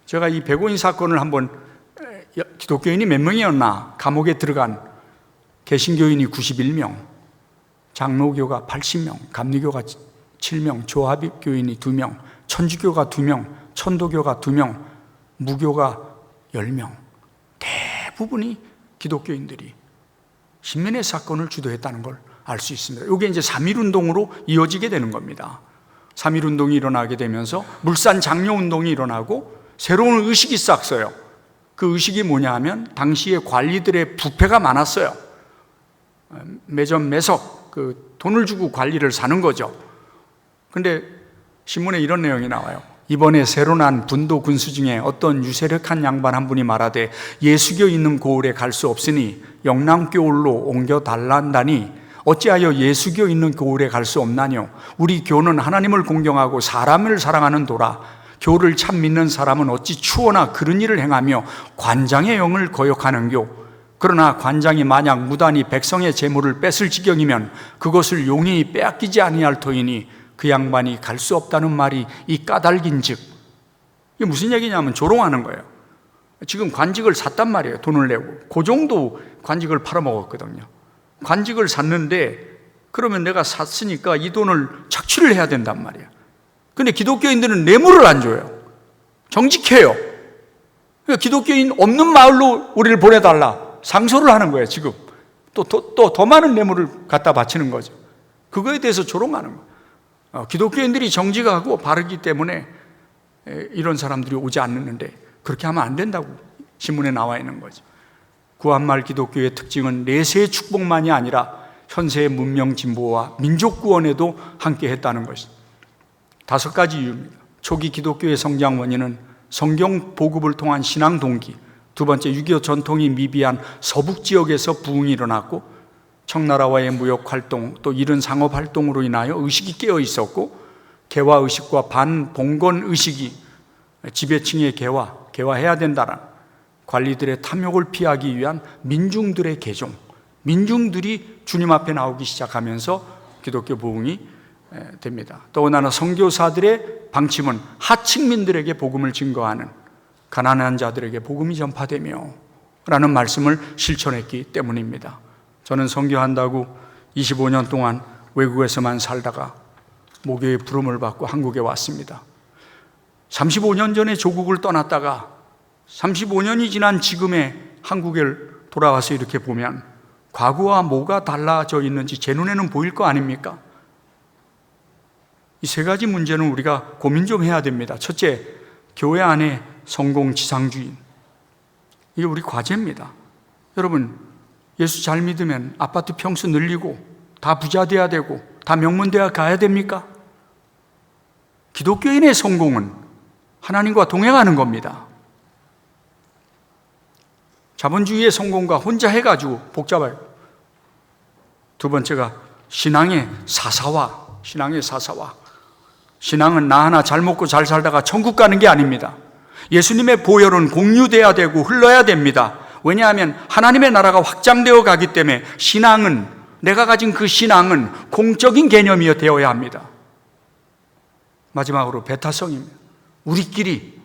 제가 이 백오인 사건을 한번, 기독교인이 몇 명이었나, 감옥에 들어간 개신교인이 91명, 장로교가 80명, 감리교가 7명, 조합교인이 2명, 천주교가 2명, 천도교가 2명, 무교가 10명. 대부분이 기독교인들이 신민의 사건을 주도했다는 걸 알 수 있습니다. 이게 이제 3.1운동으로 이어지게 되는 겁니다. 3.1운동이 일어나게 되면서 물산 장려운동이 일어나고 새로운 의식이 싹서요. 그 의식이 뭐냐 하면 당시에 관리들의 부패가 많았어요. 매점 매석, 그 돈을 주고 관리를 사는 거죠. 근데 신문에 이런 내용이 나와요. 이번에 새로 난 분도 군수 중에 어떤 유세력한 양반 한 분이 말하되 예수교 있는 고을에 갈 수 없으니 영남교울로 옮겨 달란다니 어찌하여 예수교 있는 고을에 갈 수 없나뇨? 우리 교는 하나님을 공경하고 사람을 사랑하는 도라. 교를 참 믿는 사람은 어찌 추호나 그런 일을 행하며 관장의 영을 거역하는교? 그러나 관장이 만약 무단히 백성의 재물을 뺏을 지경이면 그것을 용히 빼앗기지 아니할 터이니 그 양반이 갈 수 없다는 말이 이 까닭인즉. 이게 무슨 얘기냐면 조롱하는 거예요. 지금 관직을 샀단 말이에요. 돈을 내고. 그 정도 관직을 팔아먹었거든요. 관직을 샀는데 그러면 내가 샀으니까 이 돈을 착취를 해야 된단 말이에요. 근데 기독교인들은 뇌물을 안 줘요. 정직해요. 그러니까 기독교인 없는 마을로 우리를 보내달라 상소를 하는 거예요. 지금 또 더 많은 뇌물을 갖다 바치는 거죠. 그거에 대해서 조롱하는 거예요. 기독교인들이 정직하고 바르기 때문에 이런 사람들이 오지 않는데 그렇게 하면 안 된다고 신문에 나와 있는 거죠. 구한말 기독교의 특징은 내세의 축복만이 아니라 현세의 문명 진보와 민족 구원에도 함께 했다는 것입니다. 5가지 이유입니다. 초기 기독교의 성장 원인은 성경 보급을 통한 신앙 동기, 두 번째 6.25 전통이 미비한 서북 지역에서 부흥이 일어났고 청나라와의 무역 활동 또 이른 상업 활동으로 인하여 의식이 깨어 있었고 개화 의식과 반봉건 의식이 지배층의 개화해야 된다는 관리들의 탐욕을 피하기 위한 민중들의 개종, 민중들이 주님 앞에 나오기 시작하면서 기독교 부흥이 됩니다. 더군다나 선교사들의 방침은 하층민들에게 복음을 증거하는 가난한 자들에게 복음이 전파되며 라는 말씀을 실천했기 때문입니다. 저는 선교한다고 25년 동안 외국에서만 살다가 모교의 부름을 받고 한국에 왔습니다. 35년 전에 조국을 떠났다가 35년이 지난 지금의 한국에 돌아와서 이렇게 보면 과거와 뭐가 달라져 있는지 제 눈에는 보일 거 아닙니까? 이 3가지 문제는 우리가 고민 좀 해야 됩니다. 첫째, 교회 안에 성공지상주의. 이게 우리 과제입니다. 여러분, 예수 잘 믿으면 아파트 평수 늘리고 다 부자 돼야 되고 다 명문 대학 가야 됩니까? 기독교인의 성공은 하나님과 동행하는 겁니다. 자본주의의 성공과 혼자 해가지고 복잡해요. 두 번째가 신앙의 사사화. 신앙은 나 하나 잘 먹고 잘 살다가 천국 가는 게 아닙니다. 예수님의 보혈은 공유돼야 되고 흘러야 됩니다. 왜냐하면 하나님의 나라가 확장되어 가기 때문에 신앙은, 내가 가진 그 신앙은 공적인 개념이 되어야 합니다. 마지막으로 배타성입니다. 우리끼리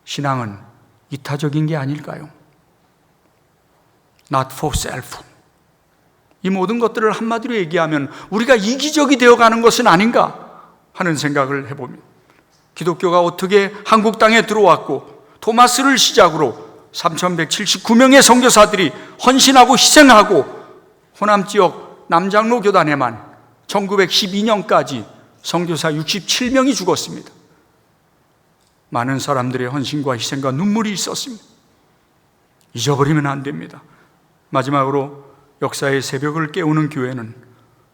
신앙은 이타적인 게 아닐까요? Not for self. 이 모든 것들을 한마디로 얘기하면 우리가 이기적이 되어가는 것은 아닌가 하는 생각을 해봅니다. 기독교가 어떻게 한국 땅에 들어왔고 토마스를 시작으로 3179명의 선교사들이 헌신하고 희생하고 호남 지역 남장로 교단에만 1912년까지 선교사 67명이 죽었습니다. 많은 사람들의 헌신과 희생과 눈물이 있었습니다. 잊어버리면 안 됩니다. 마지막으로 역사의 새벽을 깨우는 교회는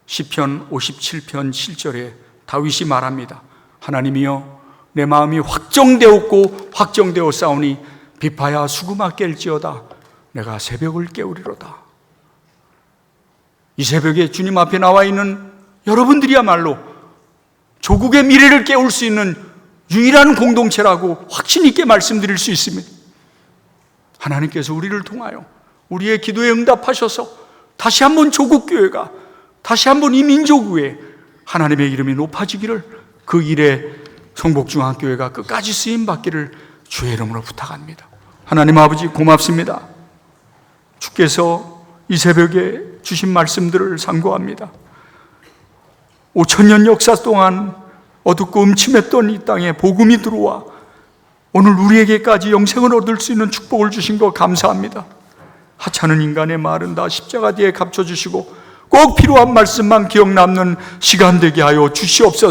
시편 57편 7절에 다윗이 말합니다. 하나님이여 내 마음이 확정되었고 확정되었사오니 비파야 수구마 깰지어다 내가 새벽을 깨우리로다. 이 새벽에 주님 앞에 나와 있는 여러분들이야말로 조국의 미래를 깨울 수 있는 유일한 공동체라고 확신 있게 말씀드릴 수 있습니다. 하나님께서 우리를 통하여 우리의 기도에 응답하셔서 다시 한번 조국교회가, 다시 한번 이 민족 위에 하나님의 이름이 높아지기를, 그 일에 성복중앙교회가 끝까지 쓰임받기를 주의 이름으로 부탁합니다. 하나님 아버지 고맙습니다. 주께서 이 새벽에 주신 말씀들을 상고합니다. 5000년 역사 동안 어둡고 음침했던 이 땅에 복음이 들어와 오늘 우리에게까지 영생을 얻을 수 있는 축복을 주신 것 감사합니다. 하찮은 인간의 말은 다 십자가 뒤에 갇혀주시고 꼭 필요한 말씀만 기억 남는 시간 되게 하여 주시옵소서.